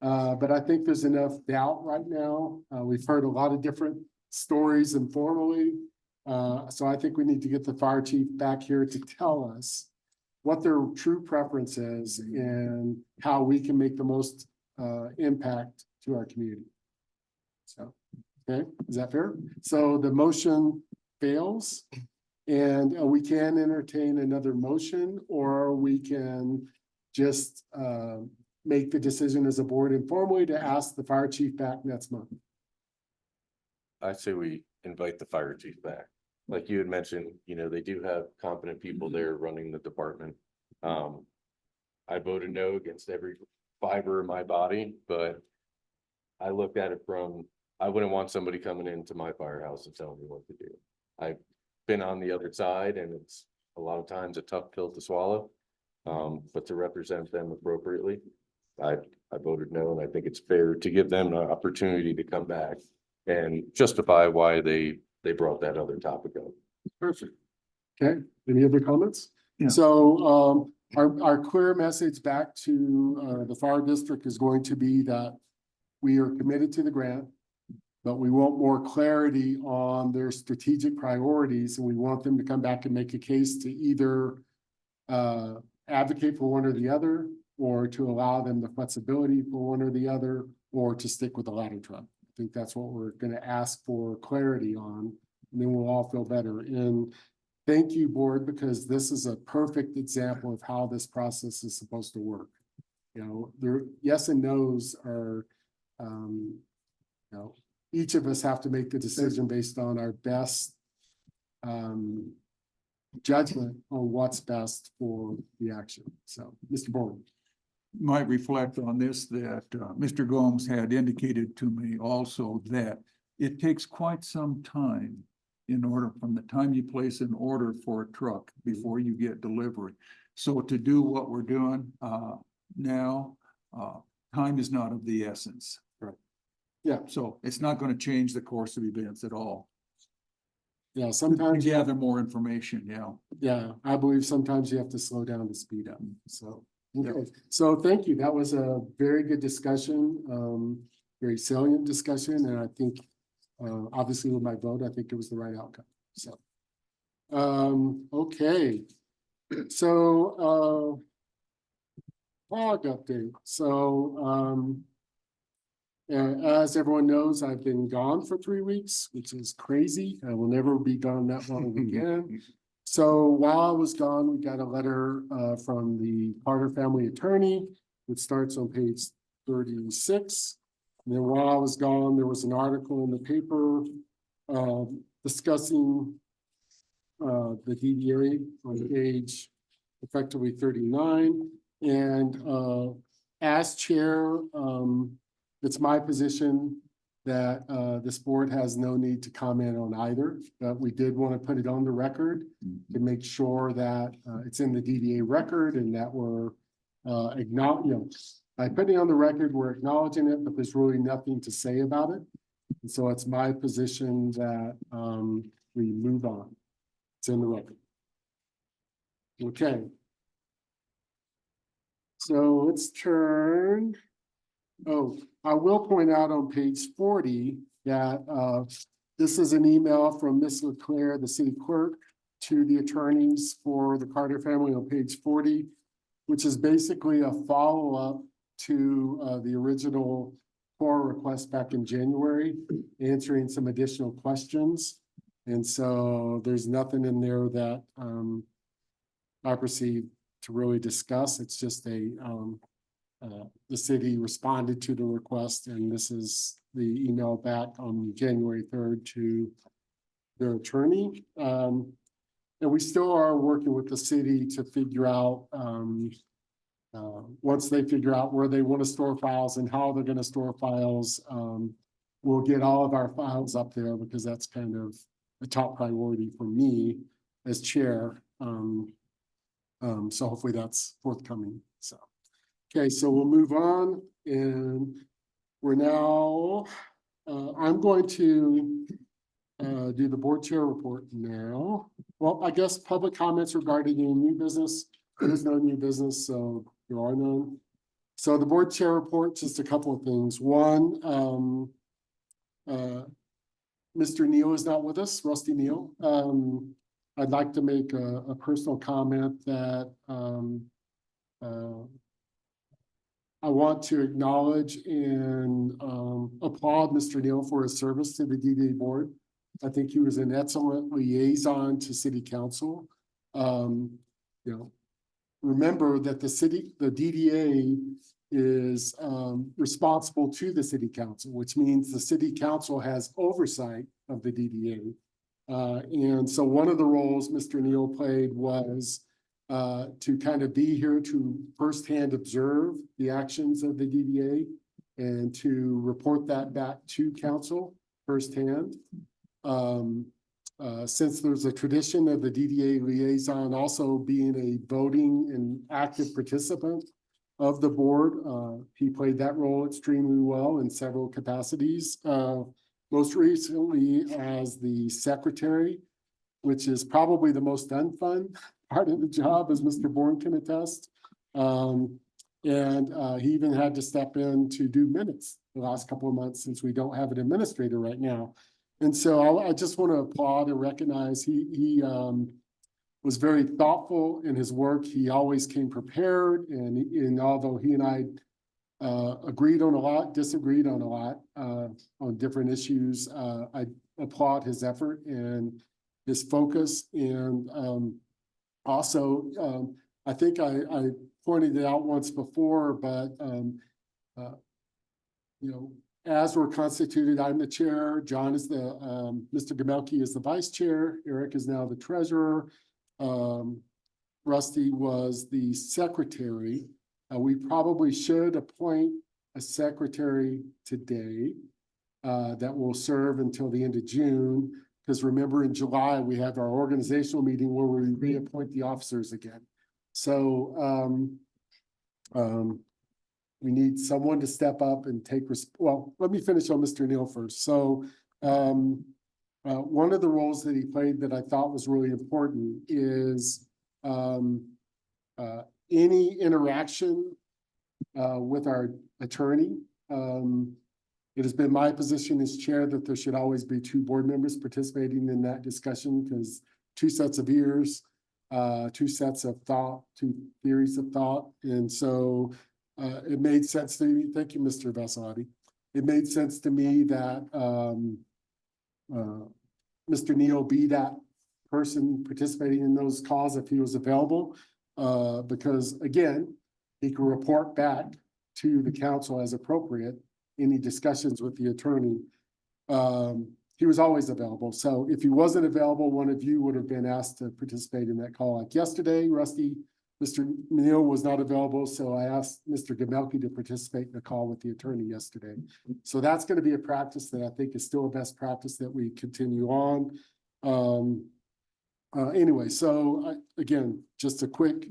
Speaker 1: But I think there's enough doubt right now. We've heard a lot of different stories informally. So I think we need to get the fire chief back here to tell us what their true preference is and how we can make the most impact to our community. So, okay, is that fair? So the motion fails. And we can entertain another motion, or we can just make the decision as a board informally to ask the fire chief back next month.
Speaker 9: I say we invite the fire chief back. Like you had mentioned, they do have competent people there running the department. I voted no against every fiber of my body, but I looked at it from, I wouldn't want somebody coming into my firehouse and telling me what to do. I've been on the other side, and it's a lot of times a tough pill to swallow. But to represent them appropriately, I voted no, and I think it's fair to give them an opportunity to come back and justify why they brought that other topic up.
Speaker 1: Perfect. Okay, any other comments?
Speaker 2: Yeah.
Speaker 1: So, our clear message back to, the fire district is going to be that we are committed to the grant, but we want more clarity on their strategic priorities, and we want them to come back and make a case to either advocate for one or the other, or to allow them the flexibility for one or the other, or to stick with the ladder truck. I think that's what we're gonna ask for clarity on, and then we'll all feel better. And thank you, board, because this is a perfect example of how this process is supposed to work. You know, there, yes and no's are, you know, each of us have to make the decision based on our best judgment on what's best for the action. So, Mr. Bourne.
Speaker 2: Might reflect on this, that Mr. Gomes had indicated to me also that it takes quite some time in order, from the time you place an order for a truck before you get delivery. So to do what we're doing now, time is not of the essence.
Speaker 1: Right. Yeah.
Speaker 2: So it's not going to change the course of events at all.
Speaker 1: Yeah,
Speaker 2: To
Speaker 1: sometimes,
Speaker 2: gather more information, yeah.
Speaker 1: yeah, I believe sometimes you have to slow down to speed up, so. Okay, so thank you. That was a very good discussion, very salient discussion, and I think, obviously with my vote, I think it was the right outcome, so. Okay, so, fog update, so, and as everyone knows, I've been gone for 3 weeks, which is crazy. I will never be gone that long again. So while I was gone, we got a letter from the Carter family attorney, which starts on page 36. And then while I was gone, there was an article in the paper discussing the DDA on page effectively 39. And as chair, it's my position that this board has no need to comment on either, but we did want to put it on the record to make sure that it's in the DDA record and that we're acknowledging, you know, by putting it on the record, we're acknowledging it, but there's really nothing to say about it. And so it's my position that we move on. It's in the record. Okay. So let's turn. Oh, I will point out on page 40 that this is an email from Ms. Leclerc, the city clerk, to the attorneys for the Carter family on page 40, which is basically a follow-up to the original FOIA request back in January, answering some additional questions. And so there's nothing in there that I perceive to really discuss. It's just a the city responded to the request, and this is the email back on January 3rd to their attorney. And we still are working with the city to figure out, once they figure out where they want to store files and how they're going to store files, we'll get all of our files up there because that's kind of a top priority for me as chair. So hopefully that's forthcoming. So. Okay, so we'll move on, and we're now, I'm going to do the board chair report now. Well, I guess public comments regarding any new business. There's no new business, so there are none. So the board chair report, just a couple of things. One, Mr. Neal is not with us, Rusty Neal. I'd like to make a personal comment that I want to acknowledge and applaud Mr. Neal for his service to the DDA board. I think he was an excellent liaison to city council. You know, remember that the DDA is responsible to the city council, which means the city council has oversight of the DDA. And so one of the roles Mr. Neal played was to kind of be here to firsthand observe the actions of the DDA and to report that back to council firsthand. Since there's a tradition of the DDA liaison also being a voting and active participant of the board, he played that role extremely well in several capacities. Most recently as the secretary which is probably the most unfun part of the job, as Mr. Bourne can attest. He even had to step in to do minutes the last couple of months since we don't have an administrator right now. And so I just want to applaud and recognize he was very thoughtful in his work. He always came prepared, and although he and I agreed on a lot, disagreed on a lot on different issues, I applaud his effort and his focus. And also, I think I pointed it out once before, but as we're constituted, I'm the chair, John is the, Mr. Gamelke is the vice chair, Eric is now the treasurer. Rusty was the secretary. We probably should appoint a secretary today that will serve until the end of June. Because remember, in July, we have our organizational meeting where we reappoint the officers again. So we need someone to step up and take, well, let me finish on Mr. Neal first. So one of the roles that he played that I thought was really important is any interaction with our attorney. It has been my position as chair that there should always be 2 board members participating in that discussion, because 2 sets of ears, 2 sets of thought, 2 theories of thought. And so it made sense to me. Thank you, Mr. Vassalotti. It made sense to me that Mr. Neal be that person participating in those calls if he was available, because again, he can report back to the council as appropriate, any discussions with the attorney. He was always available. So if he wasn't available, one of you would have been asked to participate in that call. Like yesterday, Mr. Neal was not available, so I asked Mr. Gamelke to participate in the call with the attorney yesterday. So that's going to be a practice that I think is still a best practice that we continue on. Anyway, so again, just a quick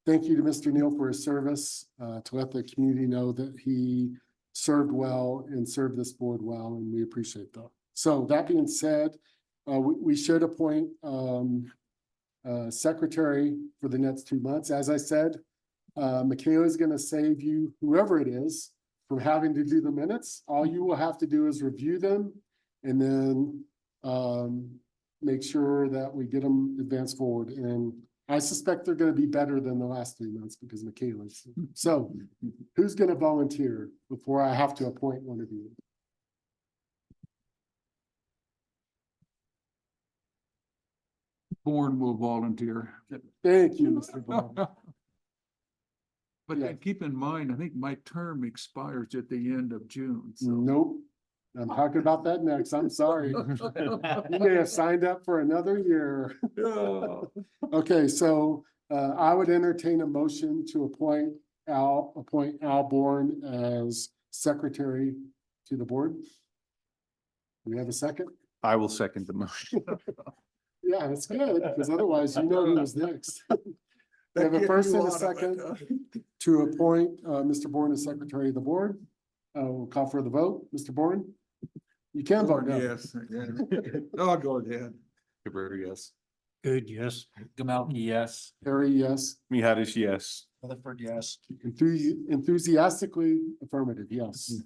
Speaker 1: thank you to Mr. Neal for his service, to let the community know that he served well and served this board well, and we appreciate that. So that being said, we should appoint secretary for the next 2 months. As I said, Michaela is going to save you, whoever it is, from having to do the minutes. All you will have to do is review them and then make sure that we get them advanced forward. And I suspect they're going to be better than the last 3 months because Michaela's. So who's going to volunteer before I have to appoint one of you?
Speaker 2: Bourne will volunteer.
Speaker 1: Thank you, Mr. Bourne.
Speaker 2: But
Speaker 1: Yeah.
Speaker 2: keep in mind, I think my term expires at the end of June. So.
Speaker 1: Nope. I'm talking about that next. I'm sorry. You may have signed up for another year. Okay, so I would entertain a motion to appoint Al Bourne as secretary to the board. Do we have a second?
Speaker 3: I will second the motion.
Speaker 1: Yeah, that's good, because otherwise you know who was next. We have a first and a second to appoint Mr. Bourne as secretary of the board. We'll call for the vote. Mr. Bourne? You can vote no.
Speaker 2: Yes. I'll go ahead.
Speaker 3: Cabrera, yes.
Speaker 7: Good, yes.
Speaker 5: Gamalki, yes.
Speaker 1: Harry, yes.
Speaker 3: Mihatis, yes.
Speaker 4: Rutherford, yes.
Speaker 1: Enthusiastically affirmative, yes.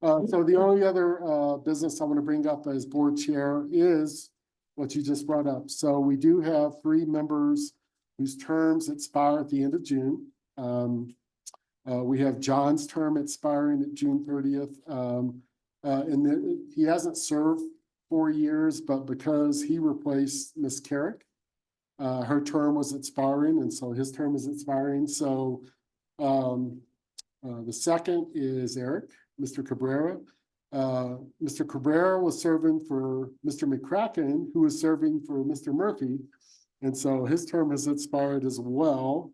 Speaker 1: So the only other business I want to bring up as board chair is what you just brought up. So we do have 3 members whose terms expire at the end of June. We have John's term expiring at June 30th. And he hasn't served 4 years, but because he replaced Miss Carrick, her term was expiring, and so his term is expiring. So the second is Eric, Mr. Cabrera. Mr. Cabrera was serving for Mr. McCracken, who was serving for Mr. Murphy. And so his term has expired as well.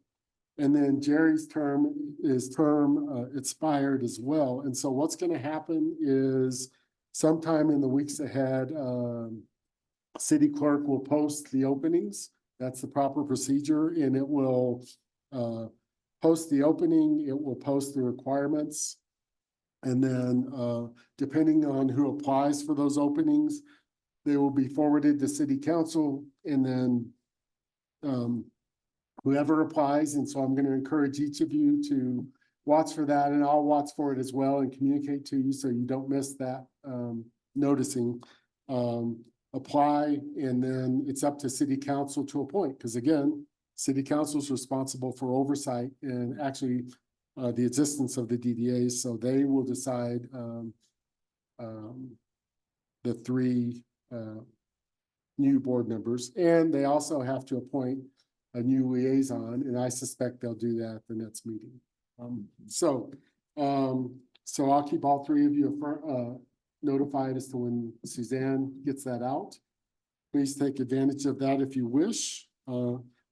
Speaker 1: And then Jerry's term expired as well. And so what's going to happen is sometime in the weeks ahead, city clerk will post the openings. That's the proper procedure, and it will post the opening, it will post the requirements. And then depending on who applies for those openings, they will be forwarded to city council and then whoever applies. And so I'm going to encourage each of you to watch for that, and I'll watch for it as well and communicate to you so you don't miss that noticing. Apply, and then it's up to city council to appoint, because again, city council is responsible for oversight and actually the existence of the DDAs, so they will decide the three new board members, and they also have to appoint a new liaison, and I suspect they'll do that at the next meeting. So I'll keep all three of you notified as to when Suzanne gets that out. Please take advantage of that if you wish.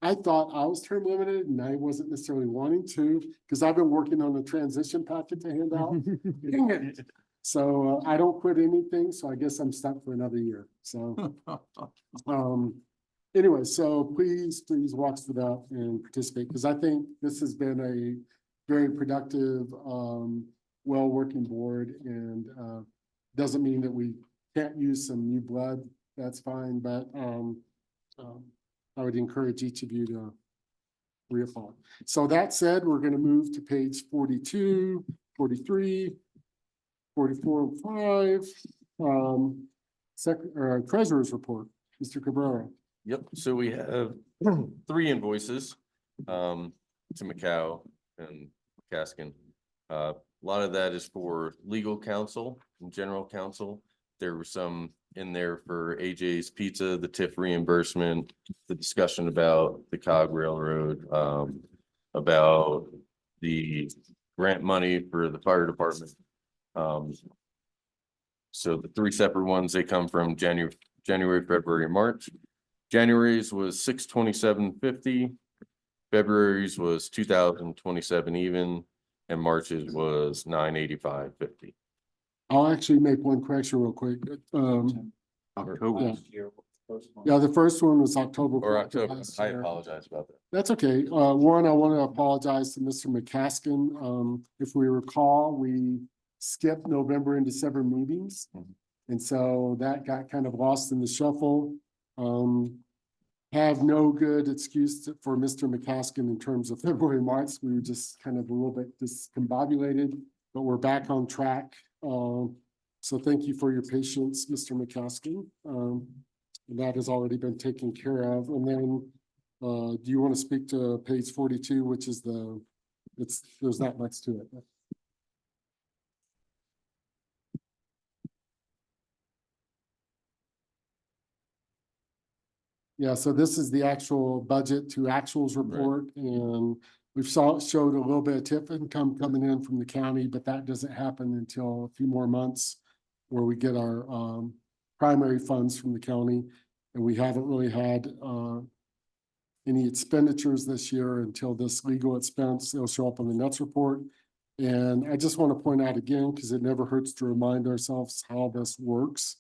Speaker 1: I thought I was term limited and I wasn't necessarily wanting to, because I've been working on a transition packet to hand out. Dang it. So I don't quit anything, so I guess I'm stuck for another year. So anyway, so please watch for that and participate, because I think this has been a very productive, well-working board, and doesn't mean that we can't use some new blood. That's fine, but I would encourage each of you to reapply. So that said, we're going to move to page 42, 43, 44, and 5. Treasurer's report, Mr. Cabrera.
Speaker 9: Yep, so we have three invoices to Macau and Caskin. A lot of that is for legal counsel and general counsel. There were some in there for AJ's Pizza, the TIF reimbursement, the discussion about the Cog Railroad, about the grant money for the fire department. So the three separate ones, they come from January, February, and March. January's was $627.50. February's was $2,027 even, and March's was $985.50.
Speaker 1: I'll actually make one correction real quick.
Speaker 9: October
Speaker 1: Yeah, the first one was October.
Speaker 9: or
Speaker 1: 4th of
Speaker 9: October.
Speaker 1: last
Speaker 9: I
Speaker 1: year.
Speaker 9: apologize about that.
Speaker 1: That's okay. One, I want to apologize to Mr. McCaskill. If we recall, we skipped November and December meetings. And so that got kind of lost in the shuffle. Have no good excuse for Mr. McCaskill in terms of February, March. We were just kind of a little bit discombobulated, but we're back on track. So thank you for your patience, Mr. McCaskill. That has already been taken care of. And then, do you want to speak to page 42, which is there's not much to it. Yeah, so this is the actual budget to actuals report, and we've showed a little bit of TIF income coming in from the county, but that doesn't happen until a few more months where we get our primary funds from the county. And we haven't really had any expenditures this year until this legal expense. It'll show up on the next report. And I just want to point out again, because it never hurts to remind ourselves how this works.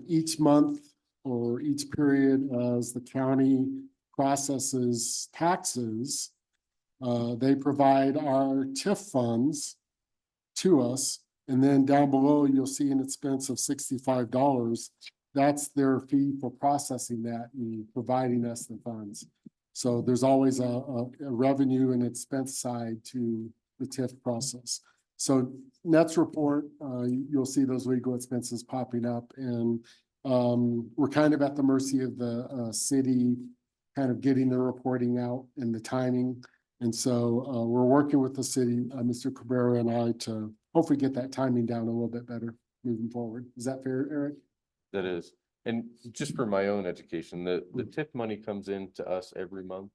Speaker 1: Each month or each period as the county processes taxes, they provide our TIF funds to us. And then down below, you'll see an expense of $65. That's their fee for processing that and providing us the funds. So there's always a revenue and expense side to the TIF process. So next report, you'll see those legal expenses popping up, and we're kind of at the mercy of the city kind of getting the reporting out and the timing. And so we're working with the city, Mr. Cabrera and I, to hopefully get that timing down a little bit better moving forward. Is that fair, Eric?
Speaker 9: That is, and just for my own education, the TIF money comes in to us every month.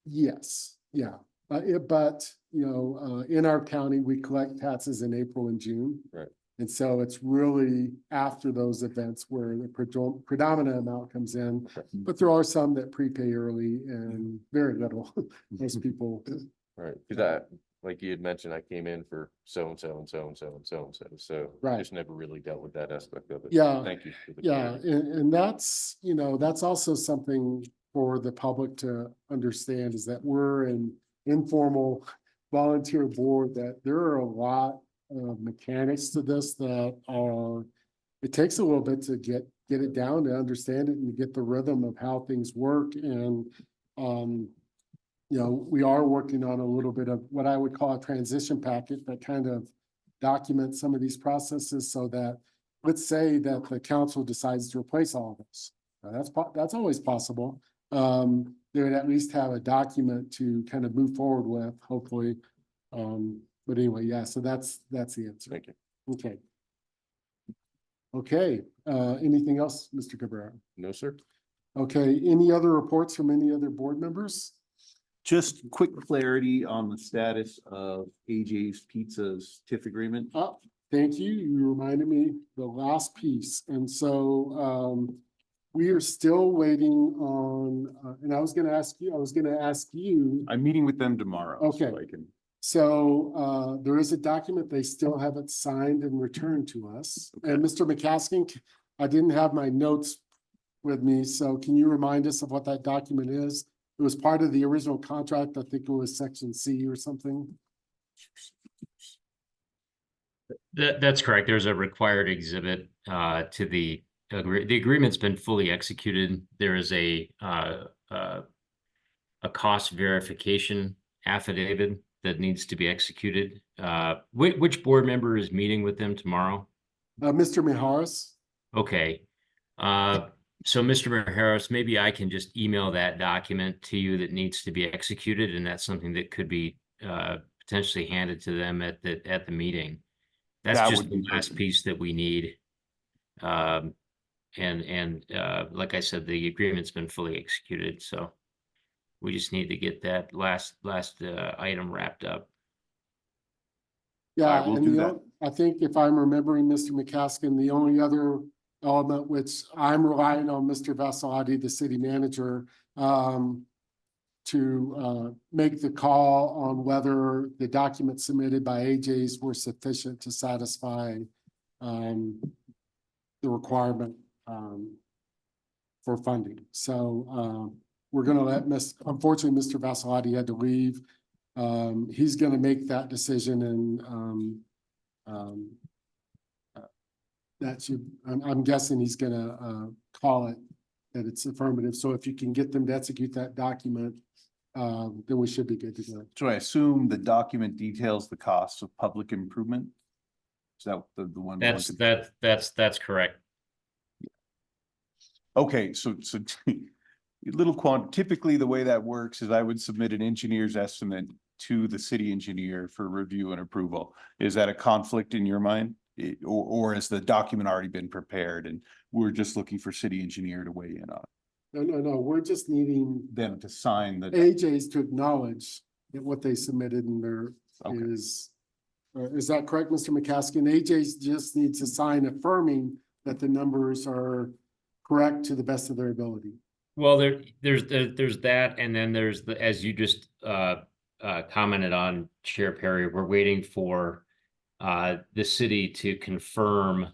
Speaker 1: Yes, yeah. But you know, in our county, we collect taxes in April and June.
Speaker 9: Right.
Speaker 1: And so it's really after those events where the predominant amount comes in, but there are some that prepay early and very little. Most people.
Speaker 9: Right, because like you had mentioned, I came in for so-and-so and so-and-so and so-and-so, so
Speaker 1: Right.
Speaker 9: just never really dealt with that aspect of it.
Speaker 1: Yeah.
Speaker 9: Thank you. For the
Speaker 1: Yeah,
Speaker 9: clarity.
Speaker 1: and that's, you know, that's also something for the public to understand, is that we're an informal volunteer board, that there are a lot mechanics to this that are, it takes a little bit to get it down, to understand it and to get the rhythm of how things work. And, you know, we are working on a little bit of what I would call a transition packet that kind of documents some of these processes so that, let's say that the council decides to replace all of this. That's always possible. They would at least have a document to kind of move forward with, hopefully. But anyway, yeah, so that's the answer.
Speaker 9: Thank you.
Speaker 1: Okay. Okay, anything else, Mr. Cabrera?
Speaker 9: No, sir.
Speaker 1: Okay, any other reports from any other board members?
Speaker 3: Just quick clarity on the status of AJ's Pizza's TIF agreement.
Speaker 1: Oh, thank you. You reminded me the last piece. And so, we are still waiting on, and I was gonna ask you,
Speaker 3: I'm meeting with them tomorrow. so
Speaker 1: Okay.
Speaker 3: I can,
Speaker 1: so, there is a document they still haven't signed and returned to us. And Mr. McCaskill, I didn't have my notes with me, so can you remind us of what that document is? It was part of the original contract. I think it was section C or something.
Speaker 8: That's correct. There's a required exhibit to the agreement's been fully executed. There is a cost verification affidavit that needs to be executed. Which board member is meeting with them tomorrow?
Speaker 1: Mr. Mijares?
Speaker 8: Okay. So Mr. Harris, maybe I can just email that document to you that needs to be executed, and that's something that could be potentially handed to them at the meeting. That's
Speaker 3: That
Speaker 8: just
Speaker 3: would
Speaker 8: the
Speaker 3: be
Speaker 8: last
Speaker 3: perfect.
Speaker 8: piece that we need. And like I said, the agreement's been fully executed, so we just need to get that last item wrapped up.
Speaker 1: Yeah,
Speaker 3: will
Speaker 1: and
Speaker 3: do
Speaker 1: the
Speaker 3: that.
Speaker 1: o- I think if I'm remembering, Mr. McCaskill, the only other element which I'm relying on Mr. Vassalotti, the city manager, to make the call on whether the documents submitted by AJ's were sufficient to satisfy the requirement for funding. So we're gonna let unfortunately, Mr. Vassalotti had to leave. He's gonna make that decision and that should, I'm guessing he's gonna call it that it's affirmative. So if you can get them to execute that document, then we should be good to go.
Speaker 3: so I assume the document details the costs of public improvement? Is that the one? we're looking for?
Speaker 8: That's correct.
Speaker 3: Okay, so typically the way that works is I would submit an engineer's estimate to the city engineer for review and approval. Is that a conflict in your mind? Or has the document already been prepared and we're just looking for city engineer to weigh in on it?
Speaker 1: No, we're just needing
Speaker 3: Them to sign the,
Speaker 1: AJ's to acknowledge that what they submitted in there
Speaker 3: Okay.
Speaker 1: is that correct, Mr. McCaskill? AJ's just needs to sign affirming that the numbers are correct to the best of their ability.
Speaker 8: Well, there's that, and then there's the, as you just commented on, Chair Perry, we're waiting for the city to confirm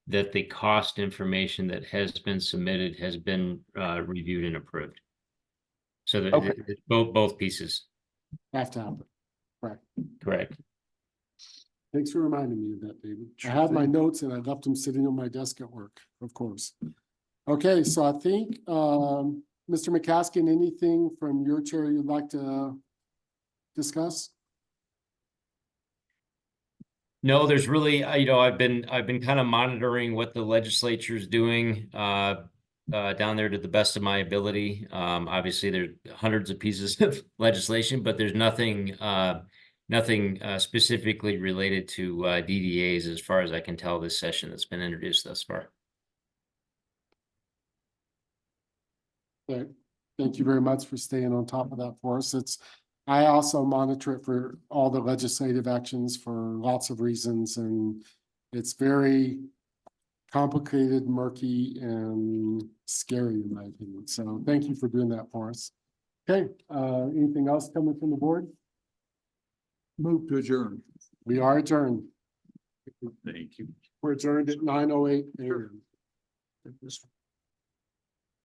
Speaker 8: that the cost information that has been submitted has been reviewed and approved. So that
Speaker 3: Okay.
Speaker 8: both pieces,
Speaker 1: Have to happen.
Speaker 8: correct?
Speaker 1: Thanks for reminding me of that, David. I
Speaker 3: Sure
Speaker 1: had my
Speaker 3: thing.
Speaker 1: notes and I left them sitting on my desk at work, of course. Okay, so I think, Mr. McCaskill, anything from your chair you'd like to discuss?
Speaker 8: No, there's really, I've been kind of monitoring what the legislature is doing down there to the best of my ability. Obviously, there's hundreds of pieces of legislation, but there's nothing specifically related to DDAs as far as I can tell this session that's been introduced thus far.
Speaker 1: Okay, thank you very much for staying on top of that for us. I also monitor it for all the legislative actions for lots of reasons, and it's very complicated, murky, and scary in my opinion. So thank you for doing that for us. Okay, anything else coming from the board?
Speaker 2: Move to adjourn.
Speaker 1: We are adjourned.
Speaker 3: thank you.
Speaker 1: We're adjourned at 9:08 AM.